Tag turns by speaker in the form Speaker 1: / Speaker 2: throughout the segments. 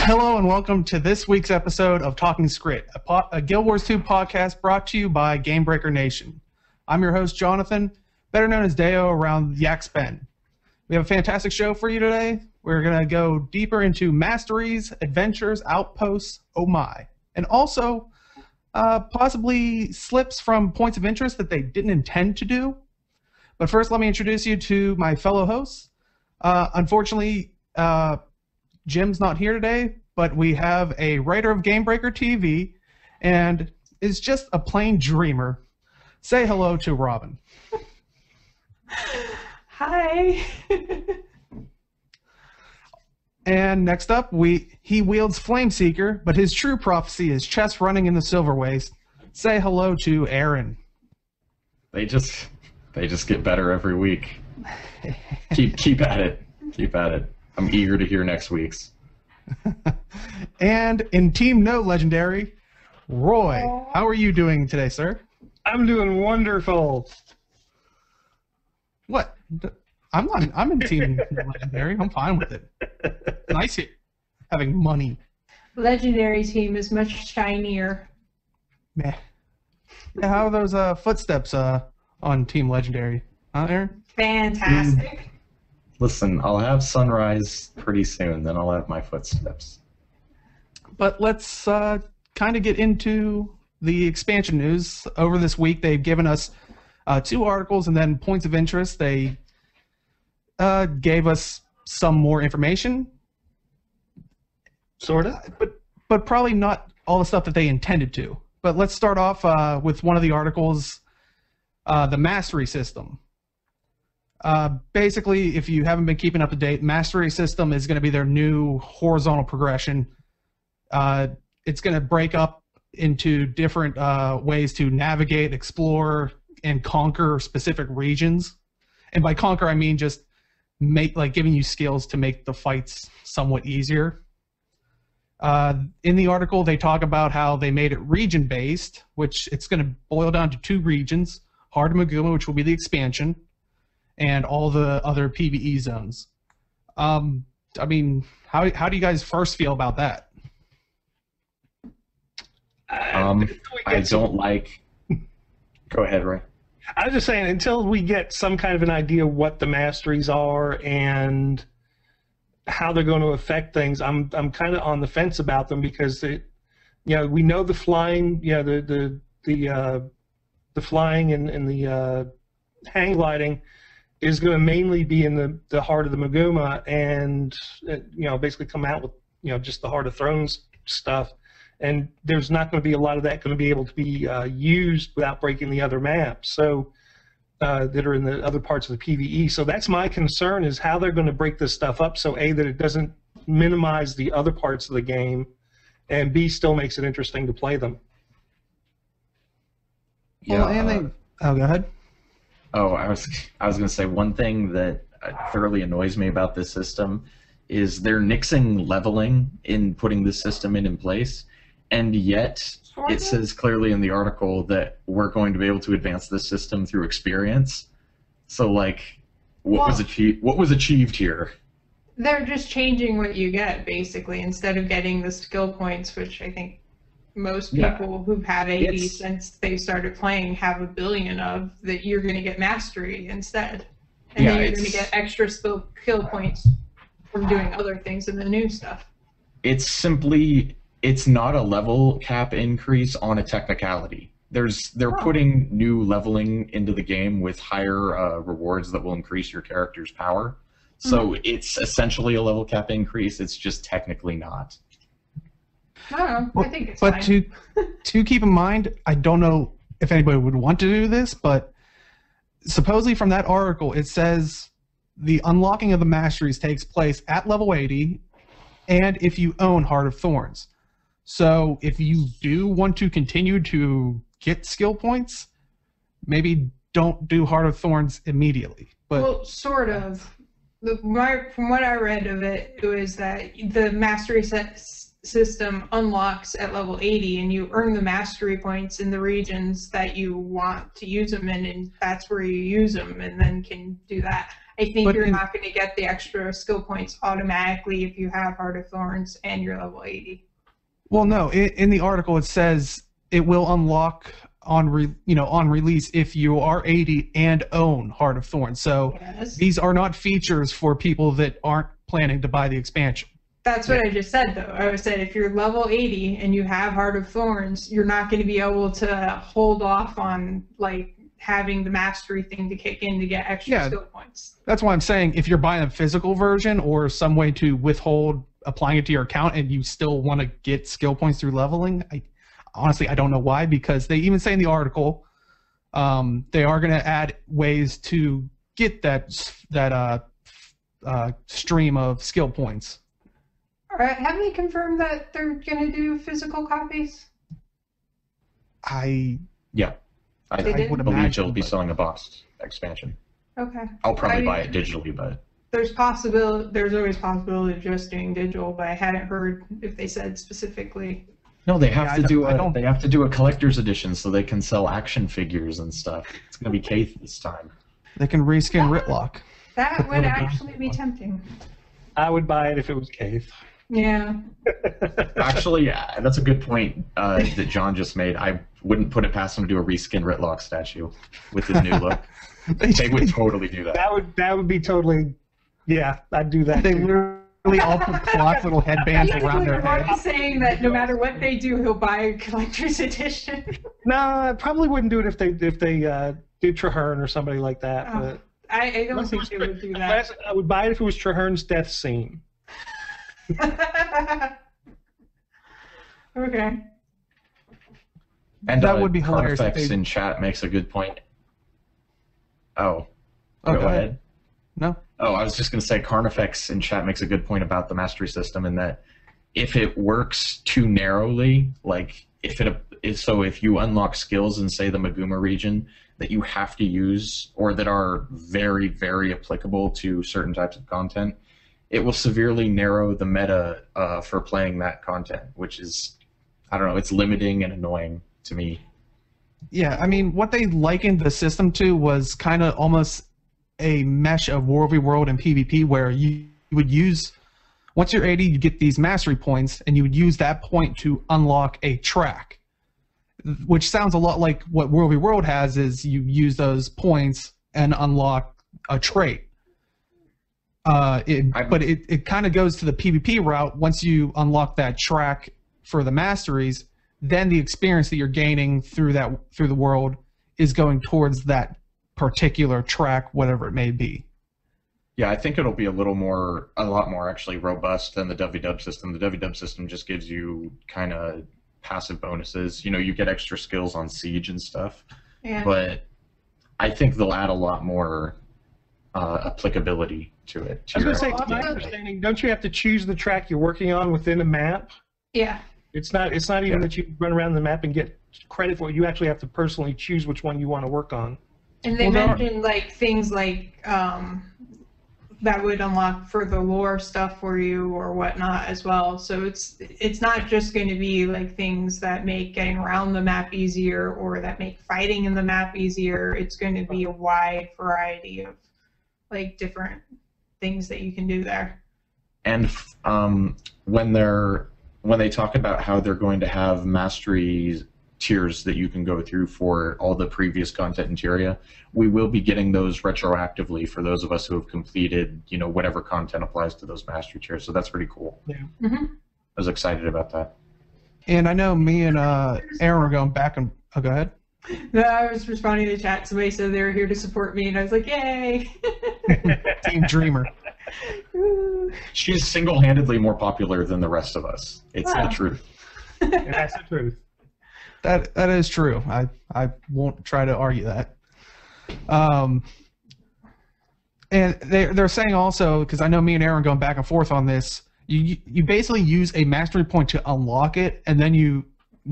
Speaker 1: Hello and welcome to this week's episode of Talking Skritt, a Guild Wars 2 podcast brought to you by Gamebreaker Nation. I'm your host, Jonathan, better known as Deo around Yak's Bend. We have a fantastic show for you today. We're going to go deeper into masteries, adventures, outposts, oh my, and also possibly slips from points of interest that they didn't intend to do. But first, let me introduce you to my fellow hosts. Unfortunately, Jim's not here today, but we have a writer of Gamebreaker TV and is just a plain dreamer. Say hello to Robin.
Speaker 2: Hi.
Speaker 1: And next up, he wields Flameseeker, but his true prophecy is chest running in the Silver Waste. Say hello to Aaron.
Speaker 3: They just get better every week. Keep at it. Keep at it. I'm eager to hear next week's.
Speaker 1: And in Team No Legendary, Roy. How are you doing today, sir?
Speaker 4: I'm doing wonderful.
Speaker 1: What? I'm in Team No Legendary. I'm fine with it. Nice here. Having money.
Speaker 2: Legendary team is much shinier.
Speaker 1: Meh. Yeah, how are those footsteps on Team Legendary? Huh, Aaron?
Speaker 2: Fantastic.
Speaker 3: Listen, I'll have sunrise pretty soon, then I'll have my footsteps.
Speaker 1: But let's kind of get into the expansion news. Over this week, they've given us 2 articles and then points of interest. They gave us some more information.
Speaker 4: Sort of.
Speaker 1: But probably not all the stuff that they intended to. But let's start off with one of the articles, the mastery system. Basically, if you haven't been keeping up to date, Mastery System is going to be their new horizontal progression. It's going to break up into different ways to navigate, explore, and conquer specific regions. And by conquer, I mean just giving you skills to make the fights somewhat easier. In the article, they talk about how they made it region-based, which it's going to boil down to 2 regions, Heart of Maguma, which will be the expansion, and all the other PvE zones. I mean, how do you guys first feel about that?
Speaker 3: I don't like... Go ahead, Ray.
Speaker 4: I was just saying, until we get some kind of an idea what the masteries are and how they're going to affect things, I'm kind of on the fence about them because we know the flying, the flying and the hang gliding is going to mainly be in the Heart of the Maguma and basically come out with just the Heart of Thorns stuff, and there's not going to be a lot of that going to be able to be used without breaking the other maps so that are in the other parts of the PvE. So that's my concern, is how they're going to break this stuff up so A, that it doesn't minimize the other parts of the game, and B, still makes it interesting to play them.
Speaker 1: Yeah. Well, go ahead.
Speaker 3: Oh, I was going to say one thing that thoroughly annoys me about this system is they're nixing leveling in putting this system in place, and yet it says clearly in the article that we're going to be able to advance this system through experience. So, what was achieved here?
Speaker 2: They're just changing what you get, basically, instead of getting the skill points, which I think most people who've had 80 since they started playing have 1 billion of, that you're going to get mastery instead. And then you're going to get extra skill points from doing other things in the new stuff.
Speaker 3: It's not a level cap increase on a technicality. They're putting new leveling into the game with higher rewards that will increase your character's power. So it's essentially a level cap increase. It's just technically not.
Speaker 2: I think it's
Speaker 1: but
Speaker 2: fine.
Speaker 1: to keep in mind, I don't know if anybody would want to do this, but supposedly from that article, it says the unlocking of the masteries takes place at level 80, and if you own Heart of Thorns. So if you do want to continue to get skill points, maybe don't do Heart of Thorns immediately. But
Speaker 2: well, sort of. From what I read of it, it was that the mastery system unlocks at level 80, and you earn the mastery points in the regions that you want to use them in, and that's where you use them, and then can do that. I think you're not going to get the extra skill points automatically if you have Heart of Thorns and you're level 80.
Speaker 1: Well, no. In the article, it says it will unlock on release if you are 80 and own Heart of Thorns. So these are not features for people that aren't planning to buy the expansion.
Speaker 2: That's what I just said, though. I said if you're level 80 and you have Heart of Thorns, you're not going to be able to hold off on like having the mastery thing to kick in to get extra skill points.
Speaker 1: That's why I'm saying if you're buying a physical version or some way to withhold applying it to your account and you still want to get skill points through leveling, honestly, I don't know why, because they even say in the article they are going to add ways to get that stream of skill points.
Speaker 2: All right, have they confirmed that they're going to do physical copies?
Speaker 3: I would believe you'll be selling a box expansion.
Speaker 2: Okay.
Speaker 3: I'll probably buy it digitally, but
Speaker 2: there's always possibility of just doing digital, but I hadn't heard if they said specifically.
Speaker 3: No, they have to do a collector's edition so they can sell action figures and stuff. It's gonna be Keith this time.
Speaker 1: They can reskin Ritlock.
Speaker 2: That would actually be tempting.
Speaker 4: I would buy it if it was Keith.
Speaker 2: Yeah.
Speaker 3: Actually, that's a good point that John just made. I wouldn't put it past him to do a reskin Ritlock statue with his new look. They would totally do that.
Speaker 4: That would be totally. Yeah, I'd do that.
Speaker 1: They literally all put cloth little headbands around their head.
Speaker 2: He's saying that no matter what they do, he'll buy a collector's edition.
Speaker 4: No, I probably wouldn't do it if they did Traherne or somebody like that.
Speaker 2: Oh,
Speaker 4: but
Speaker 2: I don't think they would do that.
Speaker 4: I would buy it if it was Traherne's death scene.
Speaker 2: Okay.
Speaker 3: And
Speaker 1: that would be hilarious.
Speaker 3: Carnifex in chat makes a good point. Go ahead.
Speaker 1: No.
Speaker 3: Oh, I was just going to say Carnifex in chat makes a good point about the mastery system in that if it works too narrowly, like if you unlock skills in, say, the Maguma region that you have to use or that are very, very applicable to certain types of content, it will severely narrow the meta for playing that content, which is, I don't know, it's limiting and annoying to me.
Speaker 1: Yeah, I mean, what they likened the system to was kind of almost a mesh of World v. World and PvP, where you would use, once you're 80, you get these mastery points, and you would use that point to unlock a track, which sounds a lot like what World v. World has, is you use those points and unlock a trait. But it kind of goes to the PvP route. Once you unlock that track for the masteries, then the experience that you're gaining through the world is going towards that particular track, whatever it may be.
Speaker 3: Yeah, I think it'll be a lot more actually robust than the WW system. The WW system just gives you kind of passive bonuses. You get extra skills on siege and stuff.
Speaker 2: Yeah.
Speaker 3: But I think they'll add a lot more applicability to it.
Speaker 4: I was going to say, to my understanding, don't you have to choose the track you're working on within a map?
Speaker 2: Yeah.
Speaker 4: It's not even that you run around the map and get credit for it. You actually have to personally choose which one you want to work on.
Speaker 2: And they mentioned things like that would unlock further lore stuff for you or whatnot as well. So it's not just going to be like things that make getting around the map easier or that make fighting in the map easier. It's going to be a wide variety of different things that you can do there.
Speaker 3: And when they talk about how they're going to have mastery tiers that you can go through for all the previous content in Tyria, we will be getting those retroactively for those of us who have completed, whatever content applies to those mastery tiers. So that's pretty cool.
Speaker 4: Yeah.
Speaker 2: Mm-hmm.
Speaker 3: I was excited about that.
Speaker 1: And I know me and Aaron are going back and... Oh, go ahead.
Speaker 2: No, I was responding to chat. Somebody said they were here to support me, and I was like, yay!
Speaker 1: Team Dreamer.
Speaker 3: She's single-handedly more popular than the rest of us. It's the truth.
Speaker 4: And that's the truth.
Speaker 1: That is true. I won't try to argue that. And they're saying also, because I know me and Aaron are going back and forth on this, you basically use a mastery point to unlock it, and then you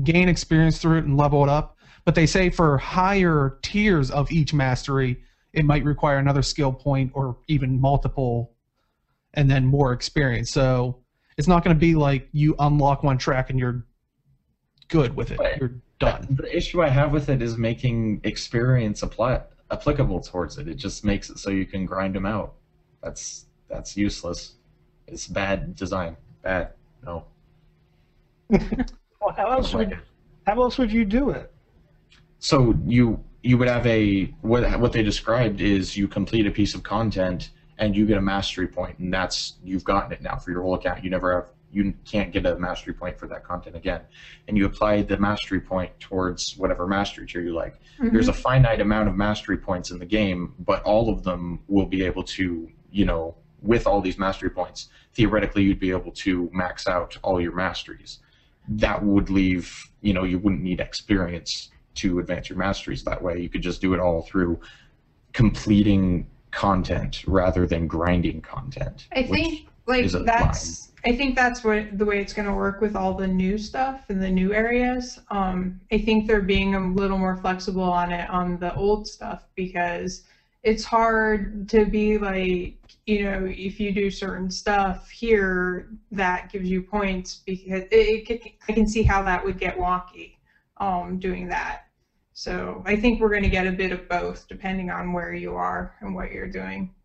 Speaker 1: gain experience through it and level it up. But they say for higher tiers of each mastery, it might require another skill point or even multiple, and then more experience. So It's not going to be like you unlock one track and you're good with it. You're done.
Speaker 3: The issue I have with it is making experience applicable towards it. It just makes it so you can grind them out. That's useless. It's bad design. Bad. No.
Speaker 4: Well, how else would you do it?
Speaker 3: So you would have what they described is you complete a piece of content and you get a mastery point, and you've gotten it now for your whole account. You can't get a mastery point for that content again, and you apply the mastery point towards whatever mastery tier you like. Mm-hmm. There's a finite amount of mastery points in the game, but all of them will be able to, with all these mastery points, theoretically you'd be able to max out all your masteries. That would leave, you wouldn't need experience to advance your masteries that way. You could just do it all through completing content rather than grinding content.
Speaker 2: I think that's the way it's going to work with all the new stuff and the new areas. I think they're being a little more flexible on it on the old stuff, because it's hard to be like, if you do certain stuff here, that gives you points, because I can see how that would get wonky doing that. So I think we're going to get a bit of both depending on where you are and what you're doing.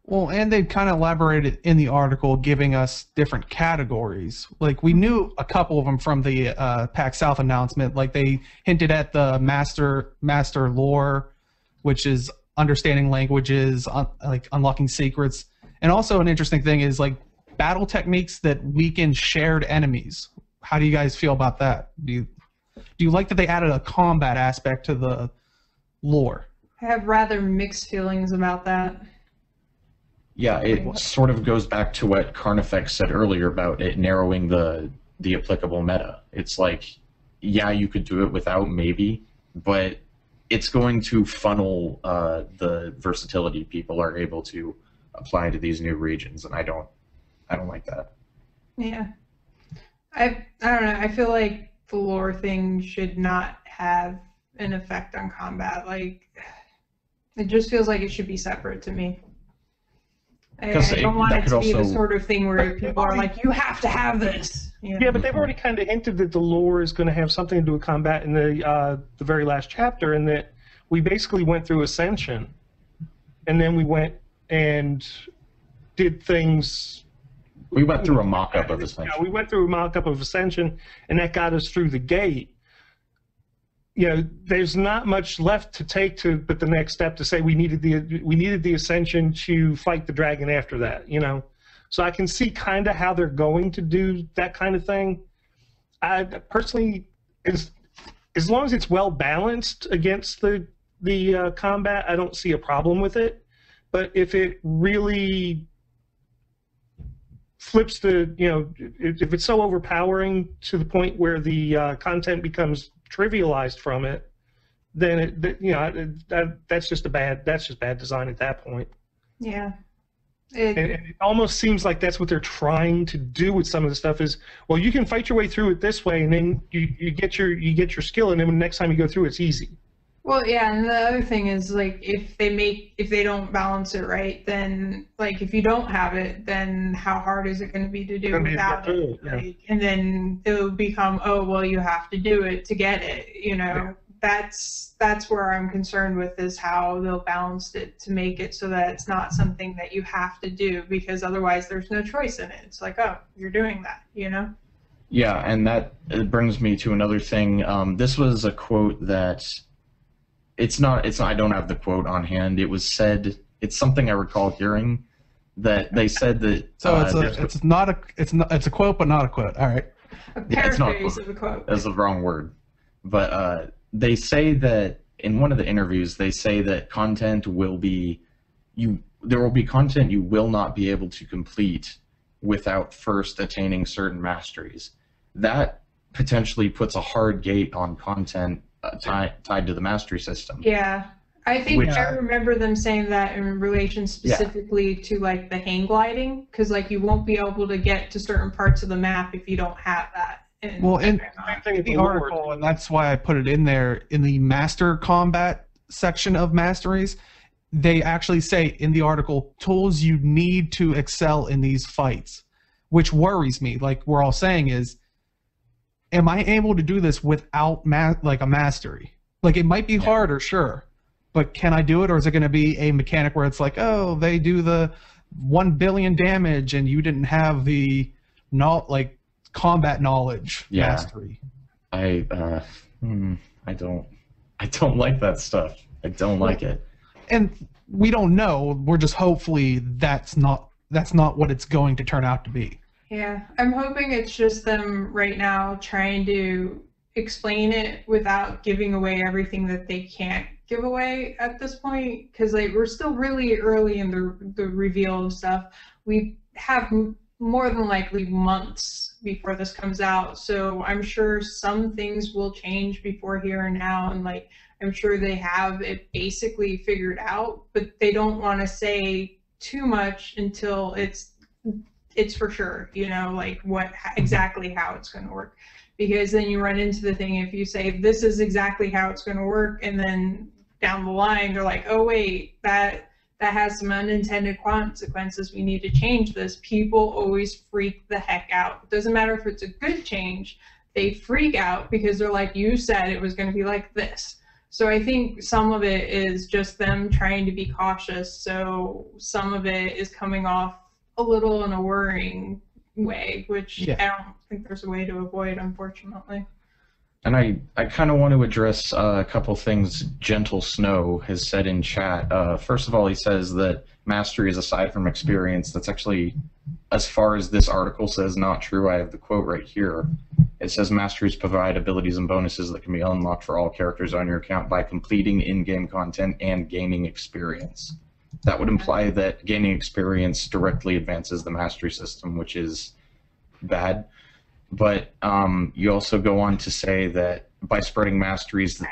Speaker 1: Well, and they kind of elaborated in the article, giving us different categories. Like, we knew a couple of them from the PAX South announcement. Like, they hinted at the master lore, which is understanding languages, like unlocking secrets. And also an interesting thing is like battle techniques that weaken shared enemies. How do you guys feel about that? Do you like that they added a combat aspect to the lore?
Speaker 2: I have rather mixed feelings about that.
Speaker 3: Yeah, it sort of goes back to what Carnifex said earlier about it narrowing the applicable meta. It's like, yeah, you could do it without, maybe, but it's going to funnel the versatility people are able to apply to these new regions, and I don't like that.
Speaker 2: Yeah, I don't know. I feel like the lore thing should not have an effect on combat. Like, it just feels like it should be separate to me. I don't want it to be the sort of thing where people are like, you have to have this.
Speaker 4: Yeah, but they've already kind of hinted that the lore is going to have something to do with combat in the very last chapter, and that we basically went through Ascension, and then we went and did things.
Speaker 3: We went through a mock-up of Ascension.
Speaker 4: Yeah, we went through a mock-up of Ascension, and that got us through the gate. There's not much left to take but the next step to say we needed the Ascension to fight the dragon after that. So I can see kind of how they're going to do that kind of thing. I personally, as long as it's well balanced against the combat, I don't see a problem with it. But if it really flips if it's so overpowering to the point where the content becomes trivialized from it, then that's just bad design at that point.
Speaker 2: Yeah.
Speaker 4: It almost seems like that's what they're trying to do with some of the stuff is, well, you can fight your way through it this way, and then you get your skill, and then the next time you go through, it's easy.
Speaker 2: Well, yeah, and the other thing is, like, if they don't balance it right, then, like, if you don't have it, then how hard is it going to be to do without it?
Speaker 4: Yeah.
Speaker 2: Like, and then it will become, oh, well, you have to do it to get it.
Speaker 4: Yeah.
Speaker 2: That's where I'm concerned with, is how they'll balance it to make it so that it's not something that you have to do, because otherwise there's no choice in it. It's like, oh, you're doing that,
Speaker 3: Yeah, and that brings me to another thing. This was a quote that it's not. I don't have the quote on hand. It was said. It's something I recall hearing that they said that.
Speaker 1: So it's a quote, but not a quote. All right.
Speaker 2: A paraphrase of a quote.
Speaker 3: That's the wrong word, but they say that in one of the interviews, they say that content will be there will be content you will not be able to complete without first attaining certain masteries. That potentially puts a hard gate on content tied to the mastery system.
Speaker 2: Yeah. I think I remember them saying that in relation specifically to, like, the hang gliding, because, like, you won't be able to get to certain parts of the map if you don't have that. In
Speaker 1: the article, and that's why I put it in there, in the master combat section of masteries, they actually say in the article, tools you need to excel in these fights, which worries me. Like we're all saying is, am I able to do this without like a mastery? Like it might be harder, sure, but can I do it, or is it going to be a mechanic where it's like, oh, they do the 1 billion damage and you didn't have the combat knowledge mastery?
Speaker 3: I don't like that stuff. I don't like it.
Speaker 1: And we don't know. We're just hopefully that's not what it's going to turn out to be.
Speaker 2: Yeah, I'm hoping it's just them right now trying to explain it without giving away everything that they can't give away at this point, because like we're still really early in the reveal of stuff. We have more than likely months before this comes out, so I'm sure some things will change before here and now, and like I'm sure they have it basically figured out, but they don't want to say too much until it's for sure, you know, like exactly how it's going to work, because then you run into the thing if you say this is exactly how it's going to work, and then down the line they're like, oh wait, that has some unintended consequences, we need to change this. People always freak the heck out. It doesn't matter if it's a good change, they freak out because they're like, you said it was going to be like this. So I think some of it is just them trying to be cautious, so some of it is coming off a little in a worrying way, which I don't think there's a way to avoid, unfortunately.
Speaker 3: And I kind of want to address a couple things Gentle Snow has said in chat. First of all, he says that mastery is aside from experience. That's actually, as far as this article says, not true. I have the quote right here. It says masteries provide abilities and bonuses that can be unlocked for all characters on your account by completing in-game content and gaining experience. That would imply that gaining experience directly advances the mastery system, which is bad. But you also go on to say that by spreading masteries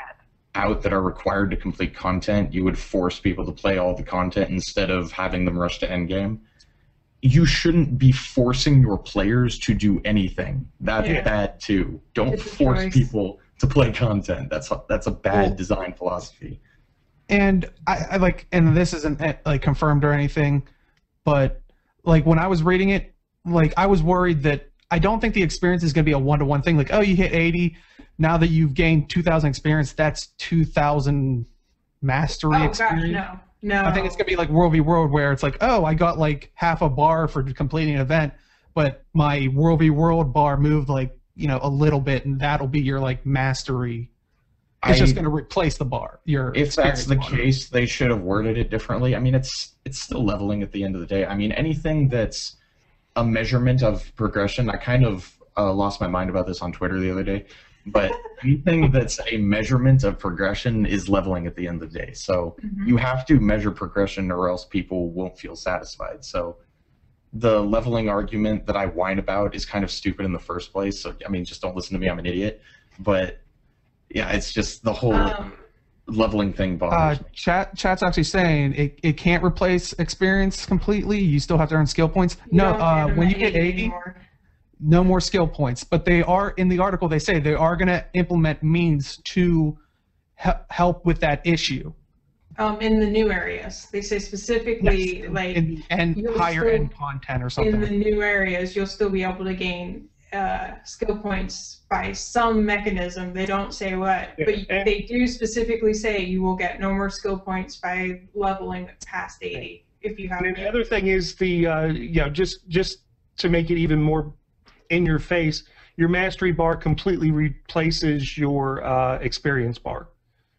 Speaker 3: out that are required to complete content, you would force people to play all the content instead of having them rush to endgame. You shouldn't be forcing your players to do anything. That's bad too. Don't force people to play content. That's a bad design philosophy.
Speaker 1: And I like, and this isn't like confirmed or anything, but like when I was reading it, like I was worried that I don't think the experience is going to be a one-to-one thing. Like, oh, you hit 80, now that you've gained 2,000 experience, that's 2,000 mastery experience.
Speaker 2: Gosh, no.
Speaker 1: I think it's going to be like World v. World, where it's like, oh, I got like half a bar for completing an event, but my World v. World bar moved like, you know, a little bit, and that'll be your like mastery. It's just going to replace the bar.
Speaker 3: If that's the case, they should have worded it differently. I mean, it's still leveling at the end of the day. I mean, anything that's a measurement of progression, I kind of lost my mind about this on Twitter the other day, but anything that's a measurement of progression is leveling at the end of the day. So you have to measure progression or else people won't feel satisfied. So the leveling argument that I whine about is kind of stupid in the first place. So, I mean, just don't listen to me, I'm an idiot. But yeah, it's just the whole leveling thing bothers me.
Speaker 1: Chat's actually saying it can't replace experience completely. You still have to earn skill points. When you hit 80, no more skill points. But they are, in the article, they say they are going to implement means to help with that issue.
Speaker 2: In the new areas, they say specifically,
Speaker 1: and higher end content or something.
Speaker 2: In the new areas, you'll still be able to gain skill points by some mechanism. They don't say what, but they do specifically say you will get no more skill points by leveling past 80 if you have.
Speaker 4: And the other thing is just to make it even more in your face, your mastery bar completely replaces your experience bar.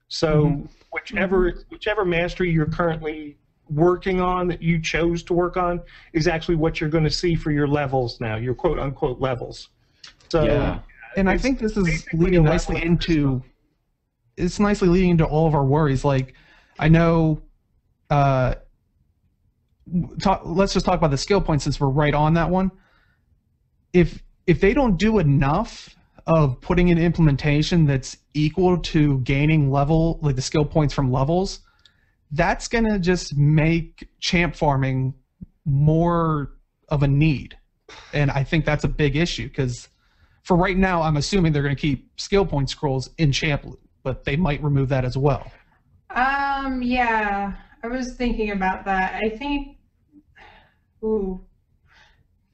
Speaker 4: So whichever mastery you're currently working on, that you chose to work on, is actually what you're going to see for your levels now, your quote unquote levels. So
Speaker 1: and I think this is leading nicely into all of our worries. Like, I know let's just talk about the skill points since we're right on that one. If they don't do enough of putting in implementation that's equal to gaining level, like the skill points from levels, that's going to just make champ farming more of a need. And I think that's a big issue, because for right now, I'm assuming they're going to keep skill point scrolls in champ loot, but they might remove that as well.
Speaker 2: Yeah, I was thinking about that. I think,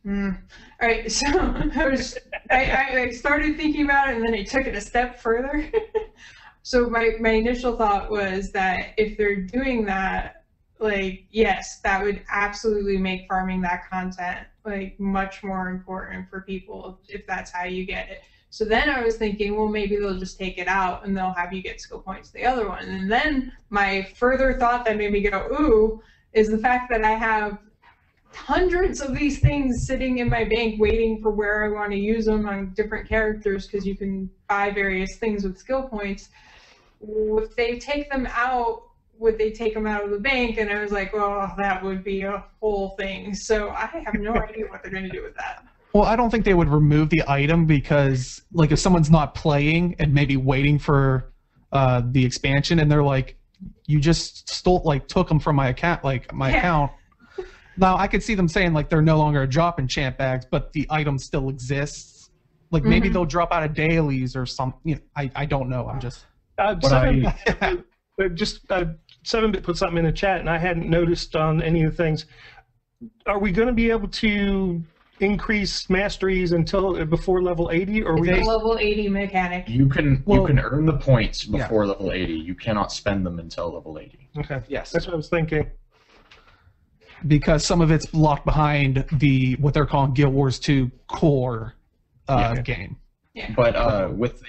Speaker 2: All right, so I started thinking about it, and then I took it a step further. So my initial thought was that if they're doing that, like, yes, that would absolutely make farming that content like much more important for people if that's how you get it. So then I was thinking, well, maybe they'll just take it out and they'll have you get skill points the other one. And then my further thought that made me go, ooh, is the fact that I have hundreds of these things sitting in my bank waiting for where I want to use them on different characters, because you can buy various things with skill points. If they take them out, would they take them out of the bank? And I was like, oh, that would be a whole thing. So I have no idea what they're going to do with that.
Speaker 1: Well, I don't think they would remove the item because, like, if someone's not playing and maybe waiting for the expansion, and they're like, you just took them from my account, account. Now, I could see them saying, like, they're no longer a drop in champ bags, but the item still exists. Like, maybe they'll drop out of dailies or something. You know, I don't know. I'm just...
Speaker 4: 7-Bit put something in the chat, and I hadn't noticed on any of the things. Are we going to be able to increase masteries until before level 80, or
Speaker 2: level 80 mechanic?
Speaker 3: You can earn the points before level 80. You cannot spend them until level 80.
Speaker 4: Okay.
Speaker 1: Yes.
Speaker 4: That's what I was thinking.
Speaker 1: Because some of it's locked behind what they're calling Guild Wars 2 core game.
Speaker 2: Yeah.
Speaker 3: But with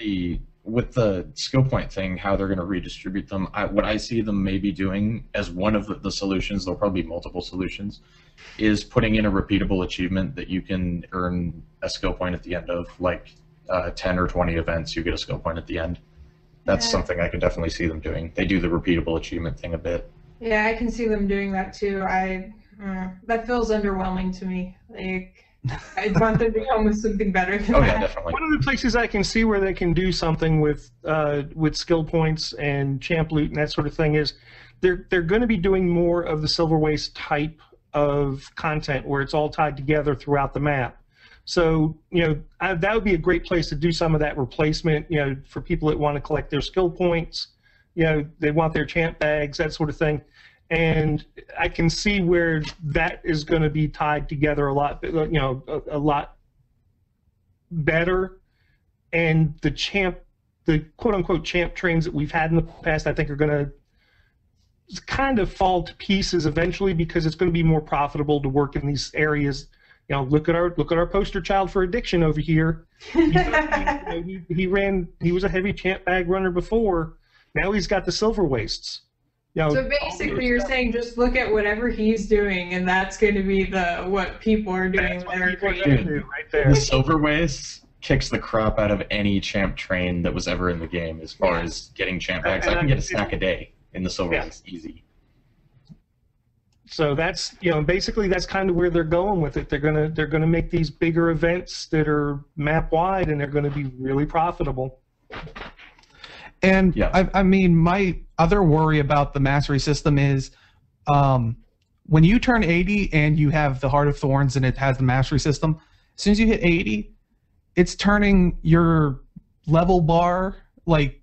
Speaker 3: the skill point thing, how they're going to redistribute them, what I see them maybe doing as one of the solutions, there'll probably be multiple solutions, is putting in a repeatable achievement that you can earn a skill point at the end of, like 10 or 20 events, you get a skill point at the end. That's something I could definitely see them doing. They do the repeatable achievement thing a bit.
Speaker 2: Yeah, I can see them doing that too. That feels underwhelming to me. Like, I want them to come with something better than that.
Speaker 3: Yeah, definitely.
Speaker 4: One of the places I can see where they can do something with skill points and champ loot and that sort of thing is they're going to be doing more of the Silver Waste type of content where it's all tied together throughout the map. So, that would be a great place to do some of that replacement, for people that want to collect their skill points, they want their champ bags, that sort of thing. And I can see where that is going to be tied together a lot better. And the quote-unquote champ trains that we've had in the past, I think, are going to kind of fall to pieces eventually because it's going to be more profitable to work in these areas. Look at our poster child for addiction over here. He was a heavy champ bag runner before. Now he's got the Silver Wastes.
Speaker 2: So basically, you're saying just look at whatever he's doing, and that's going to be what people are doing.
Speaker 4: Right there.
Speaker 3: The Silver Waste kicks the crap out of any champ train that was ever in the game as far as getting champ bags. I can get a stack a day in the Silver Waste, easy.
Speaker 4: So that's basically that's kind of where they're going with it. They're gonna make these bigger events that are map wide, and they're going to be really profitable.
Speaker 1: And I mean, my other worry about the mastery system is when you turn 80 and you have the Heart of Thorns and it has the mastery system, as soon as you hit 80, it's turning your level bar, like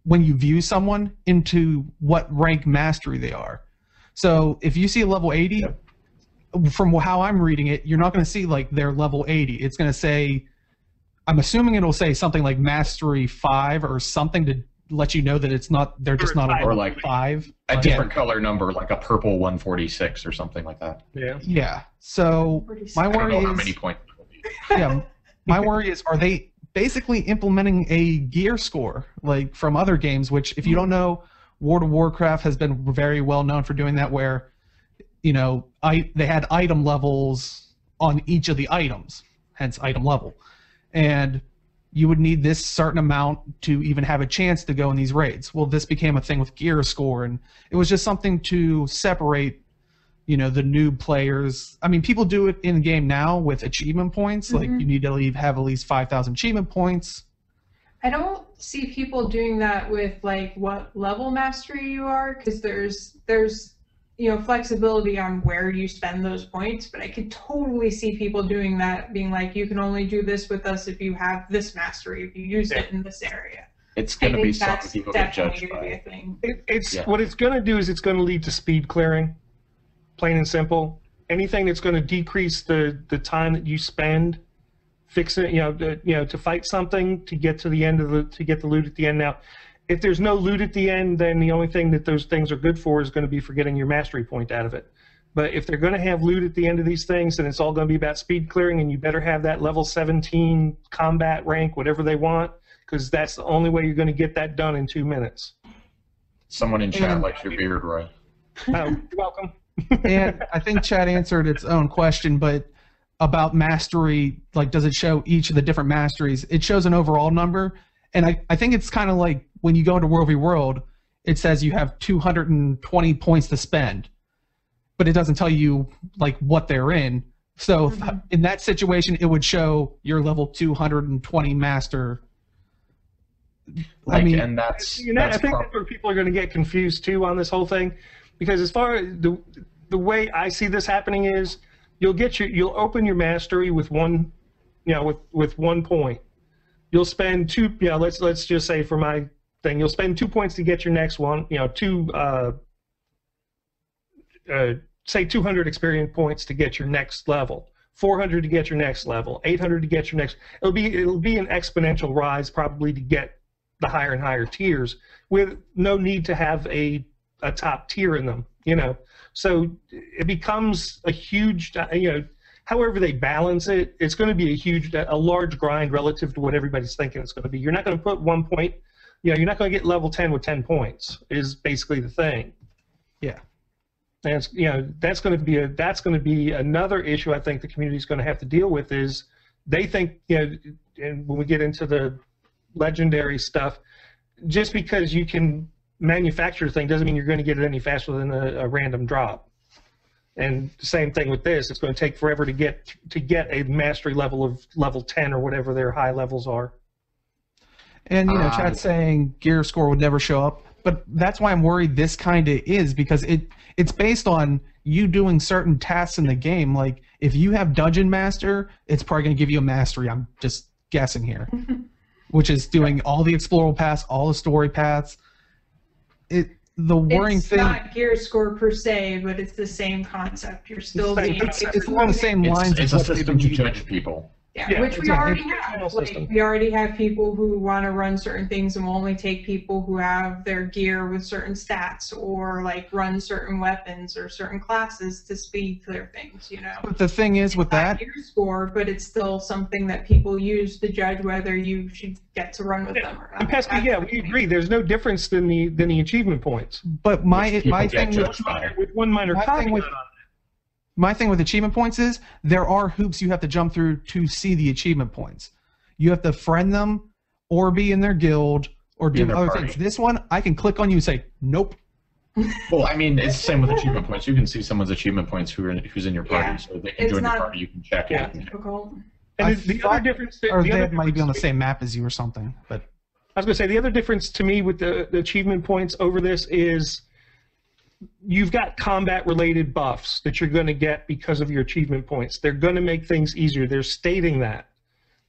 Speaker 1: when you view someone, into what rank mastery they are. So if you see a level 80, from how I'm reading it, you're not going to see like their level 80. It's going to say, I'm assuming it'll say something like Mastery 5 or something to let you know that it's not. They're just not a
Speaker 3: or like
Speaker 1: 5.
Speaker 3: A different color number, like a purple 146 or something like that.
Speaker 4: Yeah.
Speaker 1: Yeah. So my worry is
Speaker 3: how many points it will be.
Speaker 1: Yeah. My worry is, are they basically implementing a gear score like from other games? Which, if you don't know, World of Warcraft has been very well known for doing that, where they had item levels on each of the items, hence item level. And you would need this certain amount to even have a chance to go in these raids. Well, this became a thing with gear score, and it was just something to separate, the noob players. I mean, people do it in the game now with achievement points. Like, you need to have at least 5,000 achievement points.
Speaker 2: I don't see people doing that with like what level mastery you are, because there's flexibility on where you spend those points, but I could totally see people doing that, being like, you can only do this with us if you have this mastery, if you use it in this area.
Speaker 3: It's going to be something people get judged by.
Speaker 4: What it's going to do is it's going to lead to speed clearing, plain and simple. anything that's going to decrease the time that you spend fixing, to fight something to get to the end to get the loot at the end. Now, if there's no loot at the end, then the only thing that those things are good for is going to be for getting your mastery point out of it. But if they're going to have loot at the end of these things, then it's all going to be about speed clearing, and you better have that level 17 combat rank, whatever they want, because that's the only way you're going to get that done in 2 minutes.
Speaker 3: Someone in chat likes your beard, Roy.
Speaker 4: Oh, you're welcome.
Speaker 1: And I think chat answered its own question, but about mastery, like, does it show each of the different masteries? It shows an overall number, and I think it's kind of like when you go into World v. World, it says you have 220 points to spend, but it doesn't tell you like what they're in. So in that situation, it would show your level 220 master.
Speaker 3: Like,
Speaker 1: I mean,
Speaker 3: and that's
Speaker 4: I think that's where people are going to get confused too on this whole thing, because as far as the way I see this happening is, you'll open your mastery with one, with 1 point. You'll spend two. Let's just say for my thing, you'll spend 2 points to get your next one. Say 200 experience points to get your next level. 400 to get your next level. 800 to get your next. It'll be an exponential rise probably to get the higher and higher tiers, with no need to have a top tier in them. So it becomes a huge, however they balance it, it's going to be a large grind relative to what everybody's thinking it's going to be. You're not going to put 1 point, you're not going to get level 10 with 10 points, is basically the thing.
Speaker 1: yeah.
Speaker 4: And that's going to be another issue I think the community is going to have to deal with, is they think, and when we get into the legendary stuff, just because you can manufacture a thing doesn't mean you're going to get it any faster than a random drop. And the same thing with this, it's going to take forever to get a mastery level of level 10 or whatever their high levels are.
Speaker 1: And chat's saying gear score would never show up, but that's why I'm worried this kind of is, because it's based on you doing certain tasks in the game. Like if you have dungeon master, it's probably going to give you a mastery. I'm just guessing here, which is doing all the explorable paths, all the story paths. The worrying thing.
Speaker 2: It's not gear score per se, but it's the same concept. You're still
Speaker 1: it's along the same lines.
Speaker 3: It's a system to judge people.
Speaker 2: Yeah, which we already have. Like, we already have people who want to run certain things, and we'll only take people who have their gear with certain stats, or like run certain weapons or certain classes to speed clear things.
Speaker 1: But the thing is with that,
Speaker 2: gear score, but it's still something that people use to judge whether you should get to run with them or not.
Speaker 4: And Pesky, we agree. There's no difference than the achievement points.
Speaker 1: But my thing
Speaker 4: with one minor caveat.
Speaker 1: My thing with achievement points is there are hoops you have to jump through to see the achievement points. You have to friend them or be in their guild or do other things. This one, I can click on you and say, nope.
Speaker 3: Well, I mean, it's the same with achievement points. You can see someone's achievement points who's in your party, so they can join your party. You can check it.
Speaker 2: Difficult.
Speaker 4: And the other difference,
Speaker 1: they might be on the same map as you or something. But
Speaker 4: I was going to say the other difference to me with the achievement points over this is, you've got combat-related buffs that you're going to get because of your achievement points. They're going to make things easier. They're stating that.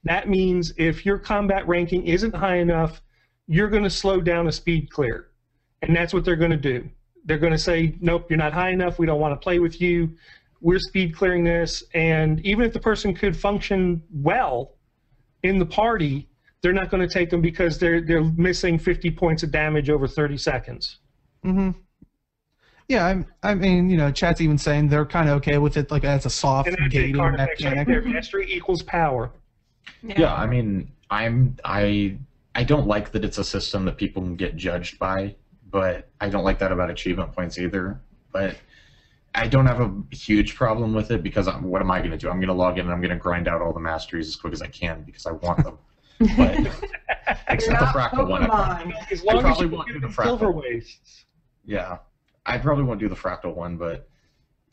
Speaker 4: That means if your combat ranking isn't high enough, you're going to slow down a speed clear. And that's what they're going to do. They're going to say, nope, you're not high enough. We don't want to play with you. We're speed clearing this. And even if the person could function well in the party, they're not going to take them because they're missing 50 points of damage over 30 seconds.
Speaker 1: Mm-hmm. Yeah, I mean, chat's even saying they're kind of okay with it, like as a soft gating mechanic.
Speaker 4: Their mastery equals power.
Speaker 3: Yeah, I mean, I don't like that it's a system that people can get judged by, but I don't like that about achievement points either. But I don't have a huge problem with it, because what am I going to do? I'm going to log in and I'm going to grind out all the masteries as quick as I can because I want them. But except the fractal one, I probably won't do the fractal one. Yeah. I probably won't do the fractal one, but